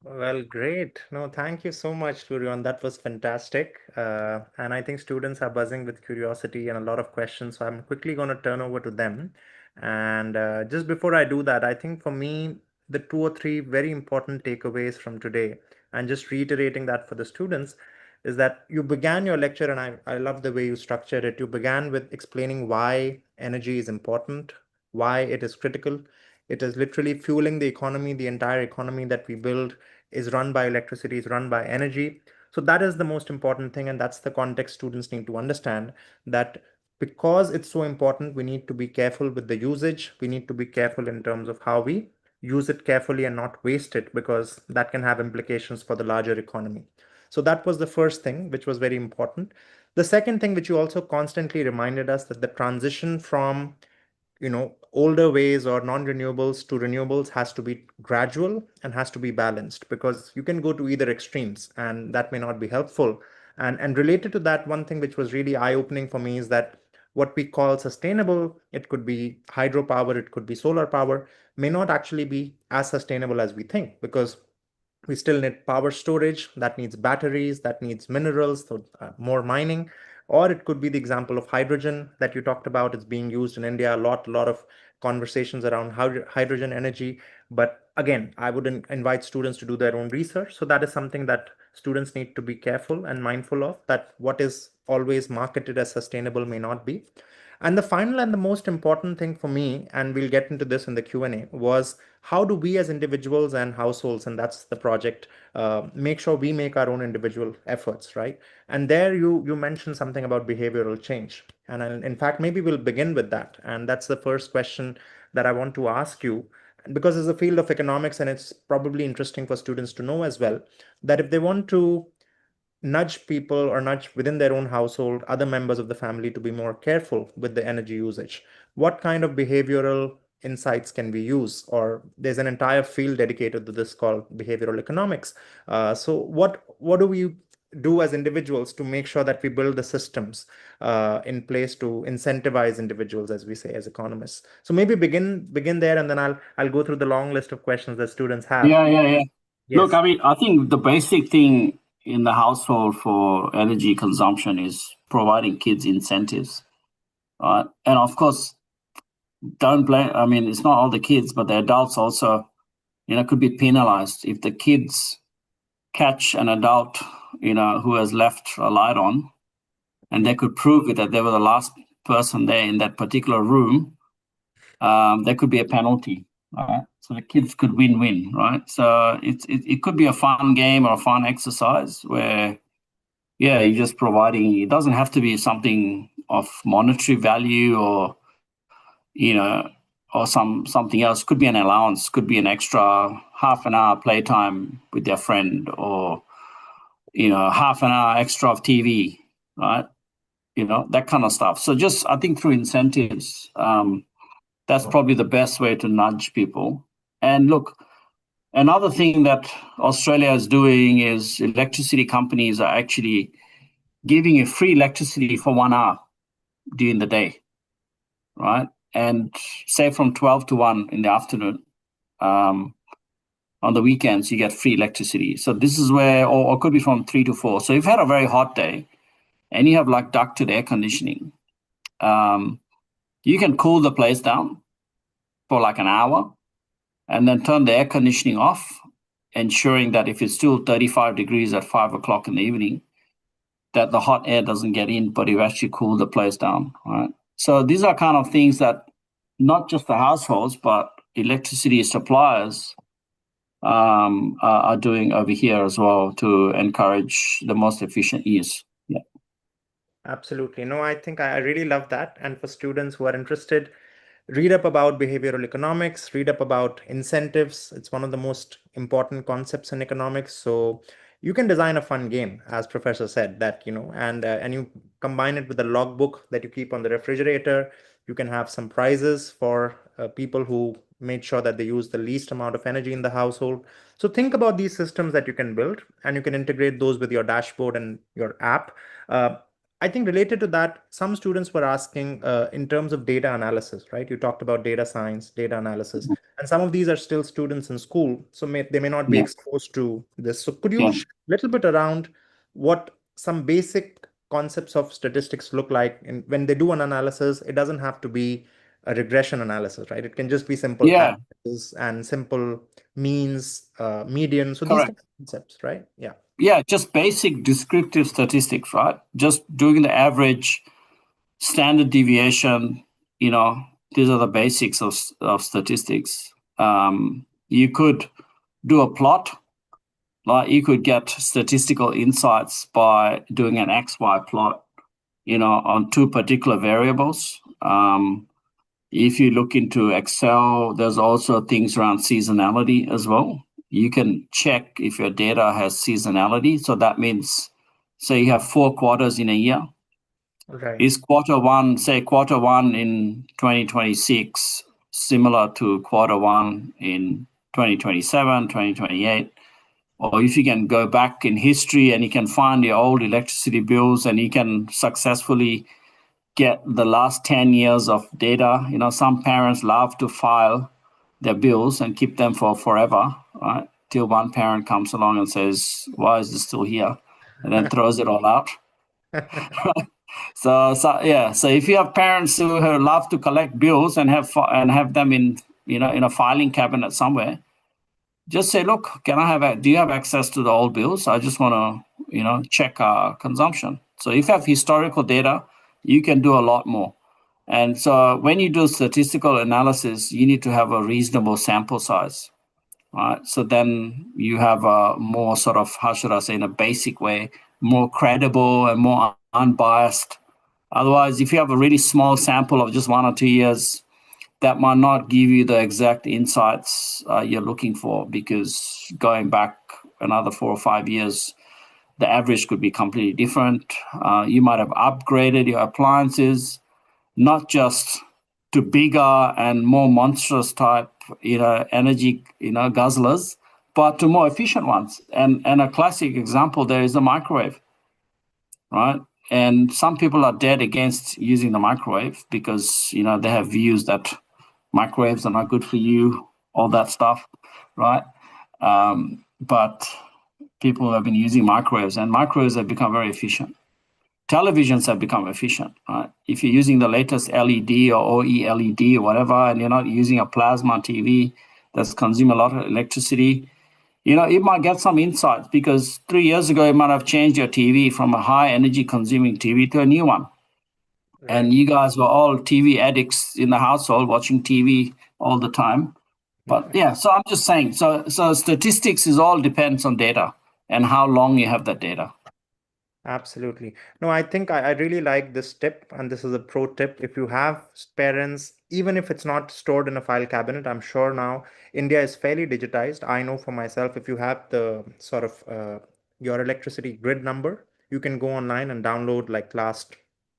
Well, great. No, thank you so much, Turion. That was fantastic. And I think students are buzzing with curiosity and a lot of questions. So I'm quickly going to turn over to them. And just before I do that, I think for me, the 2 or 3 very important takeaways from today, and just reiterating that for the students, is that you began your lecture, and I love the way you structured it. You began with explaining why energy is important, why it is critical. It is literally fueling the economy. The entire economy that we build is run by electricity, is run by energy. So that is the most important thing, and that's the context students need to understand, that because it's so important, we need to be careful with the usage. We need to be careful in terms of how we use it carefully and not waste it, because that can have implications for the larger economy. So that was the first thing, which was very important. The second thing, which you also constantly reminded us, that the transition from older ways or non-renewables to renewables has to be gradual and has to be balanced, because you can go to either extremes and that may not be helpful. And related to that, one thing which was really eye-opening for me is that what we call sustainable, it could be hydropower, it could be solar power, may not actually be as sustainable as we think, because we still need power storage, that needs batteries, that needs minerals, so more mining. Or it could be the example of hydrogen that you talked about. It's being used in India a lot of conversations around hydrogen energy. But again, I would invite students to do their own research. So that is something that students need to be careful and mindful of, that what is always marketed as sustainable may not be. And the final and the most important thing for me, and we'll get into this in the Q&A, was how do we as individuals and households, and that's the project, make sure we make our own individual efforts, right? And there you mentioned something about behavioral change. And in fact, maybe we'll begin with that. And that's the first question that I want to ask you, because it's a field of economics and it's probably interesting for students to know as well, that if they want to nudge people or nudge within their own household, other members of the family, to be more careful with the energy usage, what kind of behavioral insights can we use? Or there's an entire field dedicated to this called behavioral economics. So what do we do as individuals to make sure that we build the systems in place to incentivize individuals, as we say, as economists? So maybe begin there, and then I'll go through the long list of questions that students have. Yeah. Yes. Look, I mean, I think the basic thing in the household for energy consumption is providing kids incentives. And of course, don't blame, I mean, it's not all the kids, but the adults also, could be penalized if the kids catch an adult, who has left a light on, and they could prove it that they were the last person there in that particular room. There could be a penalty. Right? So the kids could win-win, right? So it could be a fun game or a fun exercise where, you're just providing. It doesn't have to be something of monetary value or, or something else. Could be an allowance, could be an extra half an hour playtime with their friend, or, half an hour extra of TV, right? That kind of stuff. So just, I think through incentives, that's probably the best way to nudge people. And look, another thing that Australia is doing is electricity companies are actually giving you free electricity for 1 hour during the day, right? And say from 12 to 1 in the afternoon, on the weekends, you get free electricity. So this is where, or it could be from 3 to 4. So if you had a very hot day and you have like ducted air conditioning, you can cool the place down for like an hour and then turn the air conditioning off, ensuring that if it's still 35 degrees at 5 o'clock in the evening, that the hot air doesn't get in, but you actually cool the place down, right? So these are kind of things that not just the households, but electricity suppliers are doing over here as well to encourage the most efficient use. Yeah. Absolutely. No, I think I really love that. And for students who are interested, read up about behavioral economics, read up about incentives. It's one of the most important concepts in economics. So you can design a fun game, as Professor said, that, and you combine it with a logbook that you keep on the refrigerator. You can have some prizes for people who made sure that they use the least amount of energy in the household. So think about these systems that you can build, and you can integrate those with your dashboard and your app. I think related to that, some students were asking in terms of data analysis, right? You talked about data science, data analysis, and some of these are still students in school, so they may not be exposed to this. So could you share a little bit around what some basic concepts of statistics look like? And when they do an analysis, it doesn't have to be a regression analysis, right? It can just be simple averages and simple means, median. So these kind of concepts, right? Yeah. Yeah, just basic descriptive statistics, right? Just doing the average, standard deviation, these are the basics of statistics. You could do a plot, like you could get statistical insights by doing an XY plot, on two particular variables. If you look into Excel, there's also things around seasonality as well. You can check if your data has seasonality. So that means, say you have 4 quarters in a year, Right. Is quarter one in 2026 similar to quarter one in 2027, 2028? Or if you can go back in history and you can find your old electricity bills and you can successfully get the last 10 years of data. Some parents love to file their bills and keep them for forever, right? Till one parent comes along and says, why is this still here? And then throws it all out. So if you have parents who love to collect bills and have them in a filing cabinet somewhere, just say, look, do you have access to the old bills? I just want to check our consumption. So if you have historical data, you can do a lot more. And so when you do statistical analysis, you need to have a reasonable sample size, right? So then you have a more sort of, how should I say, in a basic way, more credible and more unbiased. Otherwise, if you have a really small sample of just 1 or 2 years, that might not give you the exact insights you're looking for, because going back another 4 or 5 years, the average could be completely different. You might have upgraded your appliances, not just to bigger and more monstrous type, energy, guzzlers, but to more efficient ones. And a classic example there is the microwave, right? And some people are dead against using the microwave because, they have views that microwaves are not good for you, all that stuff, right? But people have been using microwaves, and microwaves have become very efficient. Televisions have become efficient, right? If you're using the latest LED or OLED or whatever, and you're not using a plasma TV that's consuming a lot of electricity, you might get some insights, because 3 years ago, you might have changed your TV from a high energy consuming TV to a new one. Right. And you guys were all TV addicts in the household, watching TV all the time. But yeah, so I'm just saying, so statistics is all depends on data and how long you have that data. Absolutely. No, I think I really like this tip, and this is a pro tip. If you have parents, even if it's not stored in a file cabinet, I'm sure now India is fairly digitized. I know for myself, if you have the sort of your electricity grid number, you can go online and download like last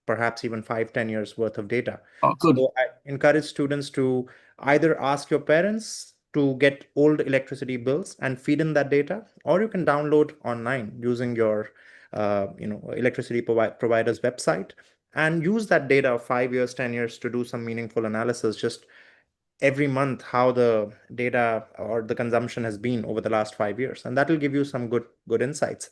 perhaps even 5-10 years worth of data. Oh, good. So I encourage students to either ask your parents to get old electricity bills and feed in that data, or you can download online using your electricity provider's website, and use that data of 5 years, 10 years to do some meaningful analysis just every month, how the data or the consumption has been over the last 5 years, and that will give you some good insights.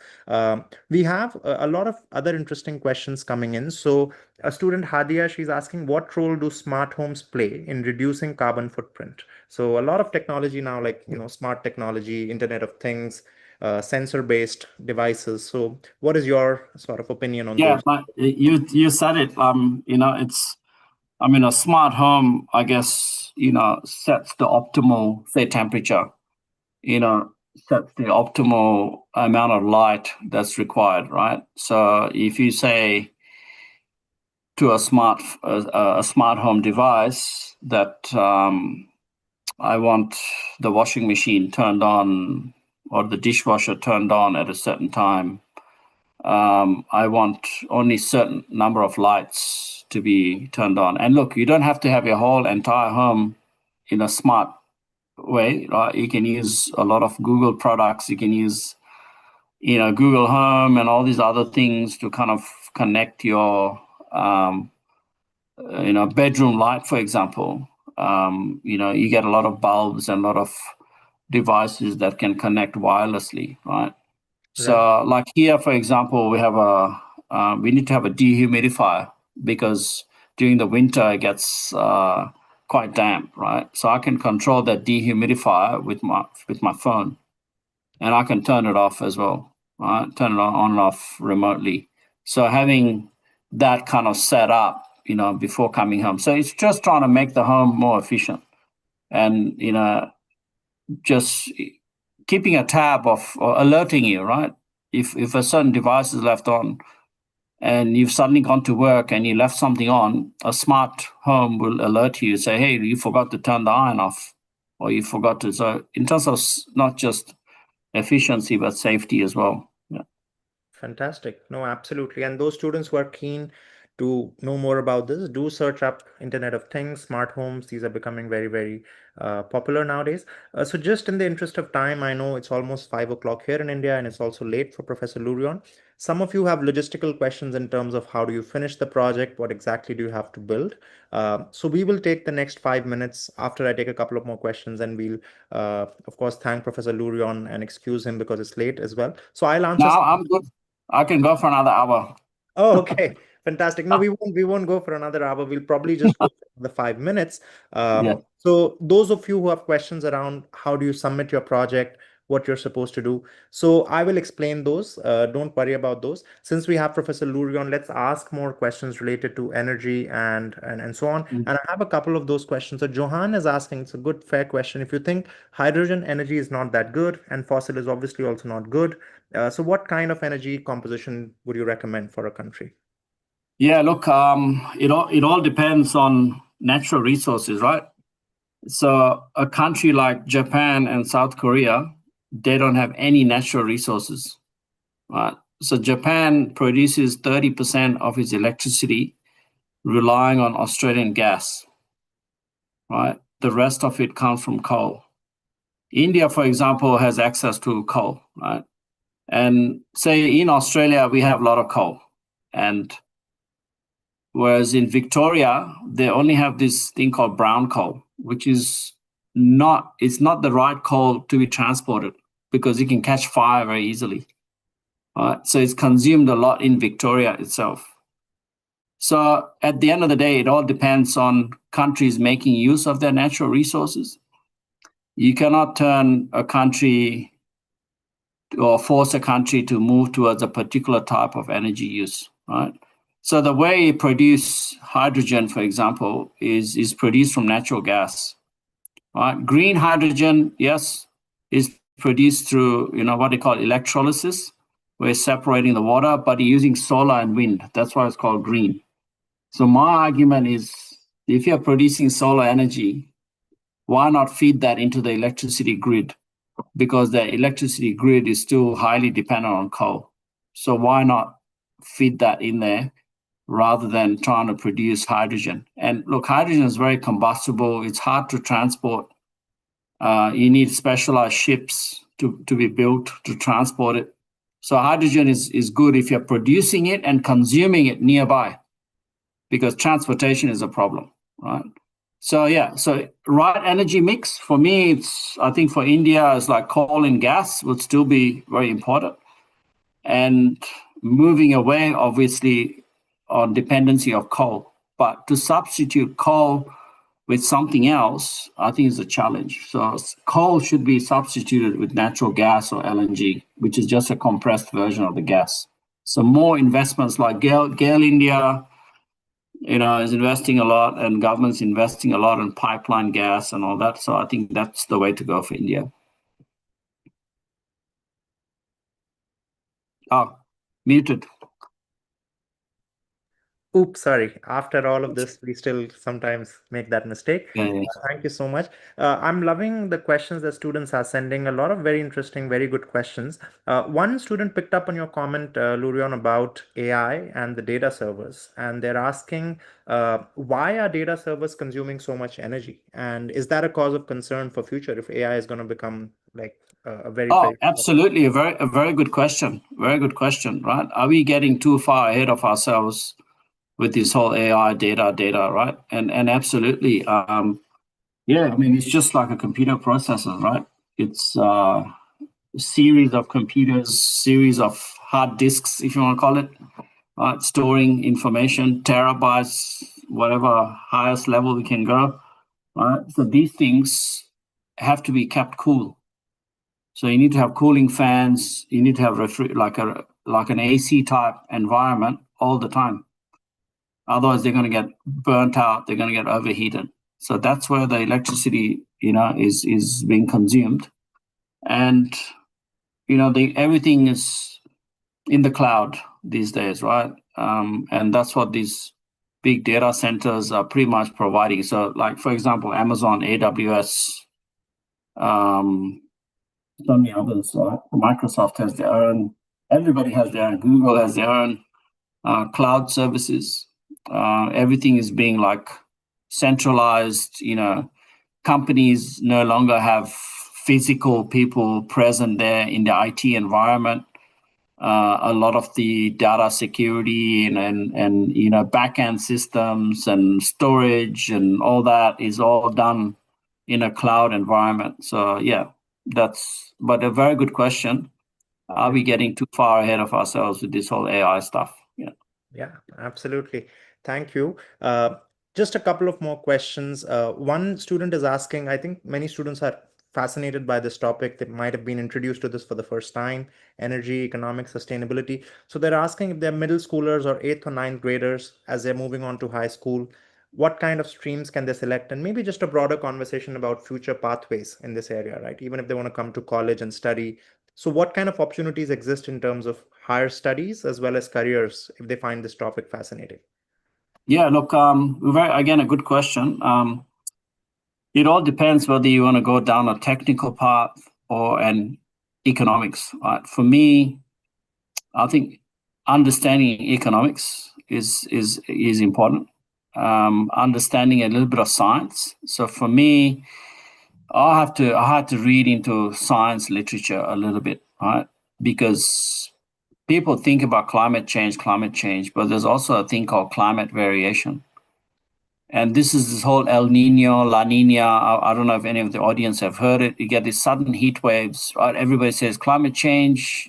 We have a lot of other interesting questions coming in. So a student, Hadia, she's asking, what role do smart homes play in reducing carbon footprint? So a lot of technology now, like smart technology, Internet of Things, sensor-based devices. So what is your sort of opinion on those? Yeah, you said it. A smart home, I guess, sets the optimal, say, temperature, sets the optimal amount of light that's required, right? So if you say to a smart home device that I want the washing machine turned on or the dishwasher turned on at a certain time, I want only certain number of lights to be turned on. And look, you don't have to have your whole entire home in a smart way, right? You can use a lot of Google products. You can use, Google Home and all these other things to kind of connect your, bedroom light, for example. You get a lot of bulbs and a lot of devices that can connect wirelessly, right? So like here, for example, we need to have a dehumidifier, because during the winter it gets quite damp, right? So I can control that dehumidifier with my phone, and I can turn it off as well, right? Turn it on and off remotely. So having that kind of set up, before coming home. So it's just trying to make the home more efficient, and just keeping a tab of, or alerting you, right? If a certain device is left on and you've suddenly gone to work and you left something on, a smart home will alert you, say, hey, you forgot to turn the iron off, or you forgot to. So in terms of not just efficiency, but safety as well. Yeah. Fantastic. No, absolutely. And those students who are keen to know more about this, do search up Internet of Things, smart homes. These are becoming very, very popular nowadays. So just in the interest of time, I know it's almost 5 o'clock here in India, and it's also late for Professor Lurion. Some of you have logistical questions in terms of how do you finish the project? What exactly do you have to build? So we will take the next 5 minutes after I take a couple of more questions, and we'll, of course, thank Professor Lurion and excuse him because it's late as well. So I'll answer. No, I'm good. I can go for another hour. Oh, okay. Fantastic. No, we won't go for another hour. We'll probably just go for the 5 minutes. Yeah. So those of you who have questions around how do you submit your project, what you're supposed to do. So I will explain those. Don't worry about those. Since we have Professor Lurion, let's ask more questions related to energy and so on. Mm. And I have a couple of those questions. So Johan is asking, it's a good, fair question. If you think hydrogen energy is not that good and fossil is obviously also not good, so what kind of energy composition would you recommend for a country? Yeah, look, it all depends on natural resources, right? So a country like Japan and South Korea, they don't have any natural resources, right? So Japan produces 30% of its electricity relying on Australian gas, right? The rest of it comes from coal. India, for example, has access to coal, right? And say in Australia, we have a lot of coal. And whereas in Victoria, they only have this thing called brown coal, which is not the right coal to be transported because it can catch fire very easily. So it's consumed a lot in Victoria itself. So at the end of the day, it all depends on countries making use of their natural resources. You cannot turn a country or force a country to move towards a particular type of energy use, right? So the way you produce hydrogen, for example, is produced from natural gas, right? Green hydrogen, yes, is produced through, what they call electrolysis. We're separating the water, but you're using solar and wind. That's why it's called green. So my argument is, if you're producing solar energy, why not feed that into the electricity grid? Because the electricity grid is still highly dependent on coal. So why not feed that in there rather than trying to produce hydrogen? And look, hydrogen is very combustible. It's hard to transport. You need specialized ships to be built to transport it. So hydrogen is good if you're producing it and consuming it nearby, because transportation is a problem, right? So right energy mix for me, I think for India, it's like coal and gas would still be very important, and moving away obviously on dependency of coal. But to substitute coal with something else, I think is a challenge. So coal should be substituted with natural gas or LNG, which is just a compressed version of the gas. So more investments like GAIL India, is investing a lot, and government's investing a lot in pipeline gas and all that. So I think that's the way to go for India. Oh, muted. Oops, sorry. After all of this, we still sometimes make that mistake. Yeah. Thank you so much. I'm loving the questions that students are sending. A lot of very interesting, very good questions. One student picked up on your comment, Lurion, about AI and the data servers. And they're asking, why are data servers consuming so much energy? And is that a cause of concern for future if AI is going to become like a very... absolutely. A very good question. Very good question, right? Are we getting too far ahead of ourselves with this whole AI data, right? And absolutely. It's just like a computer processor, right? It's a series of computers, series of hard disks, if you want to call it, right? Storing information, terabytes, whatever highest level we can go, right? So these things have to be kept cool. So you need to have cooling fans. You need to have like an AC type environment all the time. Otherwise, they're going to get burnt out. They're going to get overheated. So that's where the electricity, is being consumed. And, everything is in the cloud these days, right? And that's what these big data centers are pretty much providing. So, like, for example, Amazon, AWS, so many others, right? Microsoft has their own, everybody has their own, Google has their own cloud services. Everything is being like centralized. Companies no longer have physical people present there in the IT environment. A lot of the data security and back-end systems and storage and all that is all done in a cloud environment. So yeah, but a very good question. Are we getting too far ahead of ourselves with this whole AI stuff? Yeah. Yeah, absolutely. Thank you. Just a couple of more questions. One student is asking, I think many students are fascinated by this topic. They might have been introduced to this for the first time, energy, economic sustainability. So they're asking if they're middle schoolers or eighth or ninth graders as they're moving on to high school, what kind of streams can they select? And maybe just a broader conversation about future pathways in this area, right? Even if they want to come to college and study. So what kind of opportunities exist in terms of higher studies as well as careers if they find this topic fascinating? Yeah, look, again, a good question. It all depends whether you want to go down a technical path or an economics. Right? For me, I think understanding economics is important. Understanding a little bit of science. So for me, I had to read into science literature a little bit, right? Because people think about climate change, but there's also a thing called climate variation. And this is this whole El Nino, La Nina. I don't know if any of the audience have heard it. You get these sudden heat waves, right? Everybody says climate change,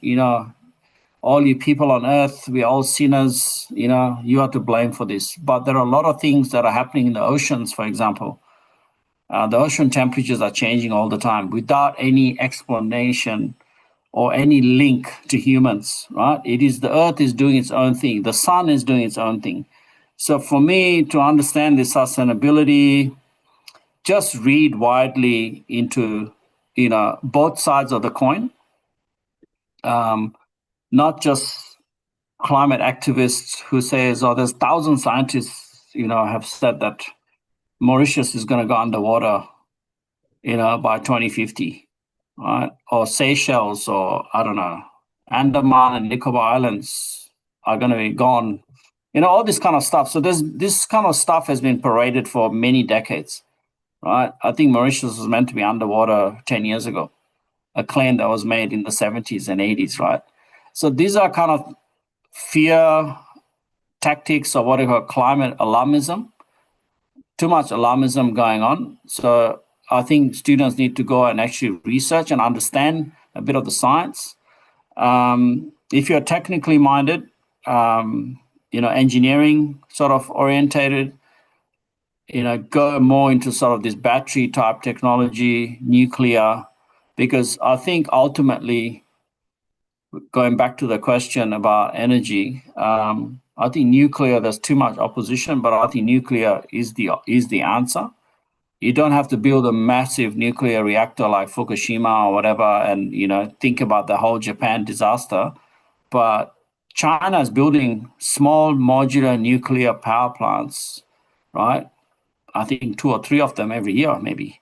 all you people on earth, we're all sinners, you are to blame for this. But there are a lot of things that are happening in the oceans, for example. The ocean temperatures are changing all the time without any explanation or any link to humans, right? The earth is doing its own thing. The sun is doing its own thing. So for me to understand the sustainability, just read widely into, both sides of the coin. Not just climate activists who says, there's 1,000 scientists, have said that Mauritius is going to go underwater, by 2050, right? Or Seychelles, or I don't know, Andaman and Nicobar Islands are going to be gone. All this kind of stuff. So this kind of stuff has been paraded for many decades, right? I think Mauritius was meant to be underwater 10 years ago, a claim that was made in the 70s and 80s, right? So these are kind of fear tactics or what you call climate alarmism. Too much alarmism going on. So I think students need to go and actually research and understand a bit of the science. If you're technically minded, engineering sort of orientated, go more into sort of this battery type technology, nuclear, because I think ultimately, going back to the question about energy, I think nuclear, there's too much opposition, but I think nuclear is the answer. You don't have to build a massive nuclear reactor like Fukushima or whatever and, think about the whole Japan disaster. But China is building small modular nuclear power plants, right? I think 2 or 3 of them every year, maybe,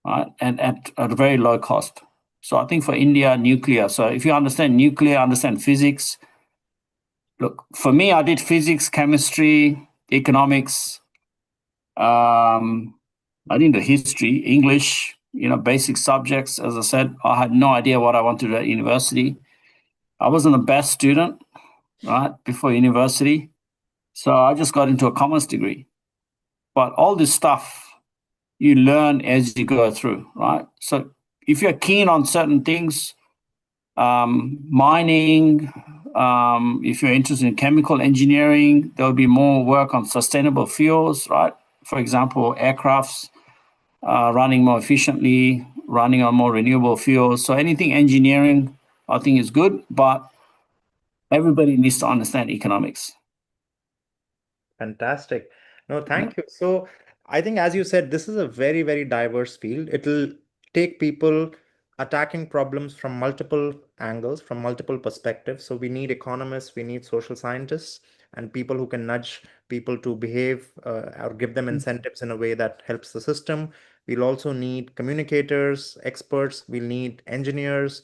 right? And at a very low cost. So I think for India, nuclear. So if you understand nuclear, understand physics. Look, for me, I did physics, chemistry, economics. I didn't do history, English, basic subjects. As I said, I had no idea what I wanted to do at university. I wasn't the best student, right, before university. So I just got into a commerce degree. But all this stuff you learn as you go through, right? So if you're keen on certain things, mining, if you're interested in chemical engineering, there'll be more work on sustainable fuels, right? For example, aircrafts running more efficiently, running on more renewable fuels. So anything engineering, I think is good, but everybody needs to understand economics. Fantastic. No, thank you. So I think, as you said, this is a very, very diverse field. It'll take people attacking problems from multiple angles, from multiple perspectives. So we need economists, we need social scientists, and people who can nudge people to behave or give them incentives in a way that helps the system. We'll also need communicators, experts, we'll need engineers.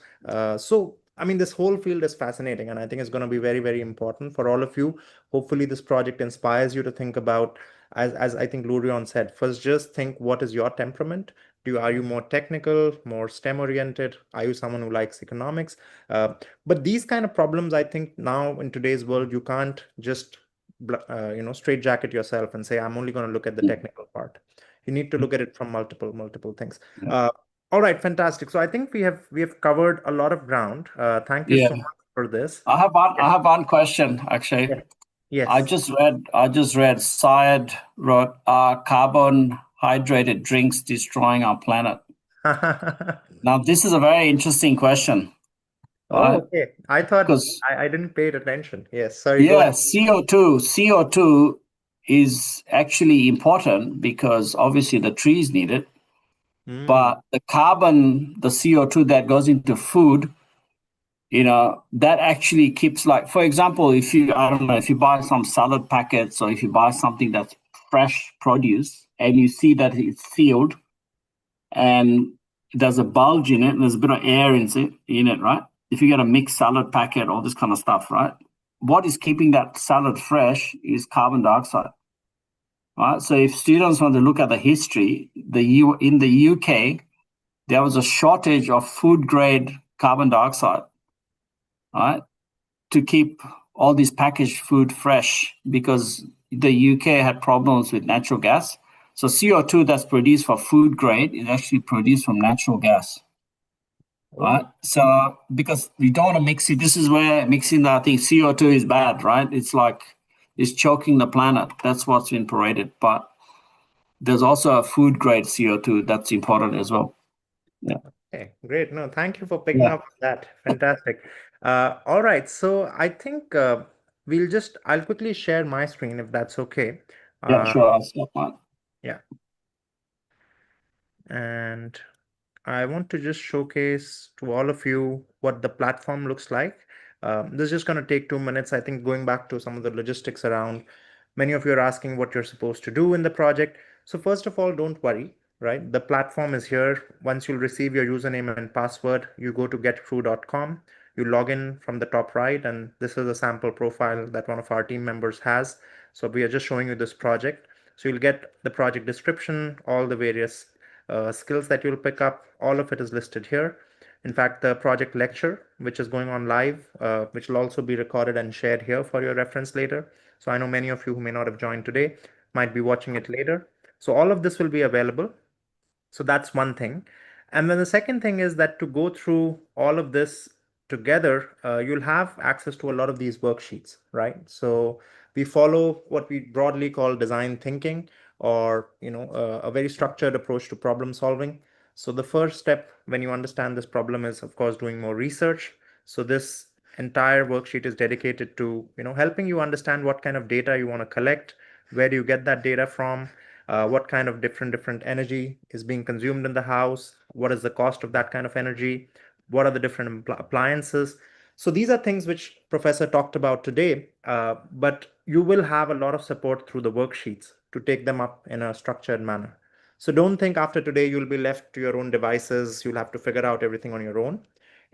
So I mean, this whole field is fascinating, and I think it's going to be very, very important for all of you. Hopefully, this project inspires you to think about, as I think Lurion said, first just think, what is your temperament? Are you more technical, more STEM oriented? Are you someone who likes economics? But these kind of problems, I think now in today's world, you can't just straight jacket yourself and say, I'm only going to look at the technical part. You need to look at it from multiple things. All right, fantastic. So I think we have covered a lot of ground. Thank you so much for this. I have one question actually. Yes. I just read Syed wrote, "Are carbohydrated drinks destroying our planet?" Now this is a very interesting question. Oh, okay. I thought I didn't pay attention. Yes, sorry. Yeah, CO2 is actually important because obviously the trees need it. But the carbon, the CO2 that goes into food, that actually keeps, like, for example, if you buy some salad packets or if you buy something that's fresh produce and you see that it's sealed and there's a bulge in it and there's a bit of air in it, right? If you get a mixed salad packet, all this kind of stuff, right? What is keeping that salad fresh is carbon dioxide. Right? So if students want to look at the history, in the UK, there was a shortage of food grade carbon dioxide, right, to keep all this packaged food fresh because the UK had problems with natural gas. So CO2 that's produced for food grade is actually produced from natural gas. Right? So because we don't want to mix it, this is where mixing that thing, CO2 is bad, right? It's choking the planet. That's what's been paraded. But there's also a food grade CO2 that's important as well. Yeah. Okay, great. No, thank you for picking up on that. Fantastic. All right. So I think I'll quickly share my screen if that's okay. Yeah, sure. I'll stop that. Yeah. And I want to just showcase to all of you what the platform looks like. This is just going to take 2 minutes. I think going back to some of the logistics around, many of you are asking what you're supposed to do in the project. So first of all, don't worry, right? The platform is here. Once you'll receive your username and password, you go to getcrew.com. You log in from the top right, and this is a sample profile that one of our team members has. So we are just showing you this project. So you'll get the project description, all the various skills that you'll pick up. All of it is listed here. In fact, the project lecture, which is going on live, which will also be recorded and shared here for your reference later. So I know many of you who may not have joined today might be watching it later. So all of this will be available. So that's one thing. And then the second thing is that to go through all of this together, you'll have access to a lot of these worksheets, right? So we follow what we broadly call design thinking, or a very structured approach to problem solving. So the first step when you understand this problem is, of course, doing more research. So this entire worksheet is dedicated to helping you understand what kind of data you want to collect, where do you get that data from, what kind of different energy is being consumed in the house, what is the cost of that kind of energy, what are the different appliances. So these are things which Professor talked about today, but you will have a lot of support through the worksheets to take them up in a structured manner. So don't think after today you'll be left to your own devices, you'll have to figure out everything on your own.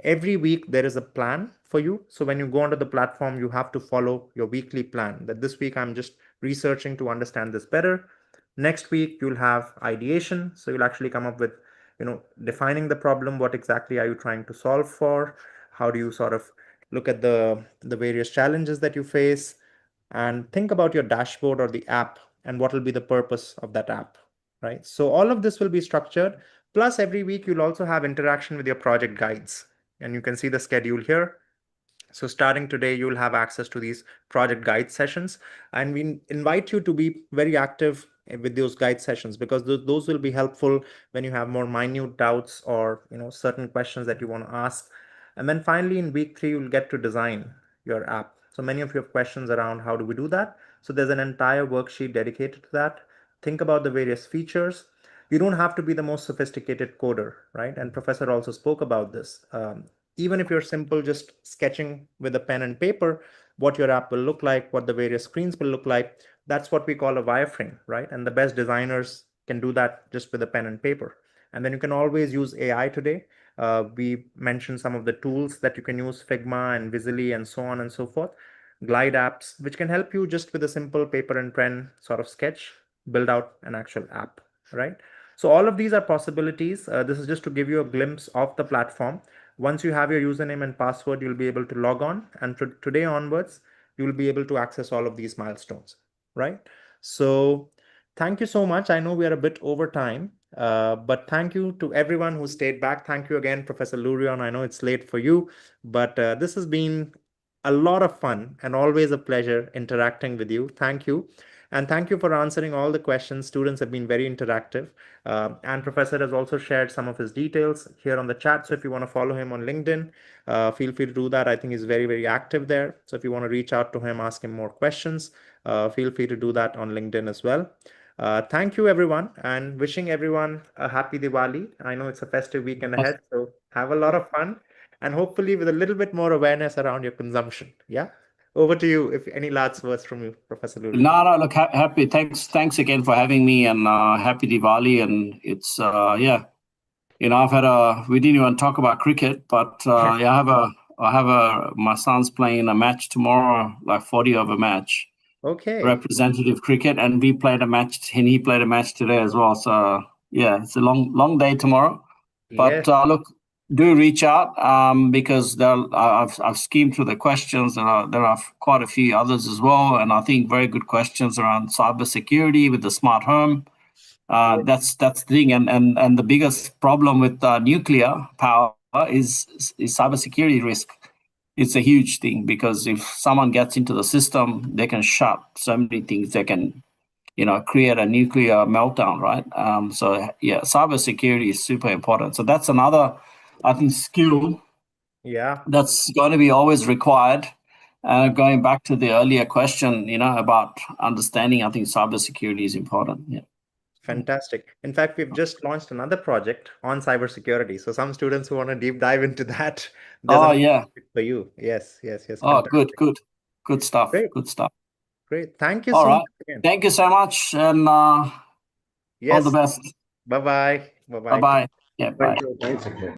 Every week there is a plan for you. So when you go onto the platform, you have to follow your weekly plan, that this week I'm just researching to understand this better. Next week you'll have ideation. So you'll actually come up with defining the problem. What exactly are you trying to solve for? How do you sort of look at the various challenges that you face, and think about your dashboard or the app and what will be the purpose of that app, right? So all of this will be structured. Plus every week you'll also have interaction with your project guides, and you can see the schedule here. So starting today, you'll have access to these project guide sessions, and we invite you to be very active with those guide sessions, because those will be helpful when you have more minute doubts or certain questions that you want to ask. And then finally, in week 3, you'll get to design your app. So many of you have questions around how do we do that. So there's an entire worksheet dedicated to that. Think about the various features. You don't have to be the most sophisticated coder, right? And Professor also spoke about this. Even if you're simple, just sketching with a pen and paper, what your app will look like, what the various screens will look like, that's what we call a wireframe, right? And the best designers can do that just with a pen and paper. And then you can always use AI today. We mentioned some of the tools that you can use, Figma and Visily and so on and so forth. Glide apps, which can help you just with a simple paper and pen sort of sketch, build out an actual app, right? So all of these are possibilities. This is just to give you a glimpse of the platform. Once you have your username and password, you'll be able to log on. And today onwards, you will be able to access all of these milestones, right? So thank you so much. I know we are a bit over time, but thank you to everyone who stayed back. Thank you again, Professor Lurion. I know it's late for you, but this has been a lot of fun and always a pleasure interacting with you. Thank you. And thank you for answering all the questions. Students have been very interactive. And Professor has also shared some of his details here on the chat. So if you want to follow him on LinkedIn, feel free to do that. I think he's very, very active there. So if you want to reach out to him, ask him more questions, feel free to do that on LinkedIn as well. Thank you, everyone, and wishing everyone a happy Diwali. I know it's a festive weekend ahead, so have a lot of fun and hopefully with a little bit more awareness around your consumption. Yeah. Over to you, if any last words from you, Professor Lurion. No, look, happy. Thanks again for having me, and happy Diwali. And it's yeah, we didn't even talk about cricket, but yeah, my son's playing a match tomorrow, like 40 over match. Okay. Representative cricket, and we played a match, and he played a match today as well. So yeah, it's a long day tomorrow. But look, do reach out because I've skimmed through the questions, and there are quite a few others as well, and I think very good questions around cybersecurity with the smart home. That's the thing, and the biggest problem with nuclear power is cybersecurity risk. It's a huge thing because if someone gets into the system, they can shut so many things. They can, create a nuclear meltdown, right? So yeah, cybersecurity is super important. So that's another, I think, skill. Yeah. That's going to be always required. Going back to the earlier question, about understanding, I think cybersecurity is important. Yeah. Fantastic. In fact, we've just launched another project on cybersecurity. So some students who want to deep dive into that, there's yeah, for you. Yes. Oh, Fantastic. good stuff. Great. Good stuff. Great. Thank you All so right. much again. Thank you so much, and all Yes. the best. Bye-bye. Bye-bye. Yeah, bye. Thanks again.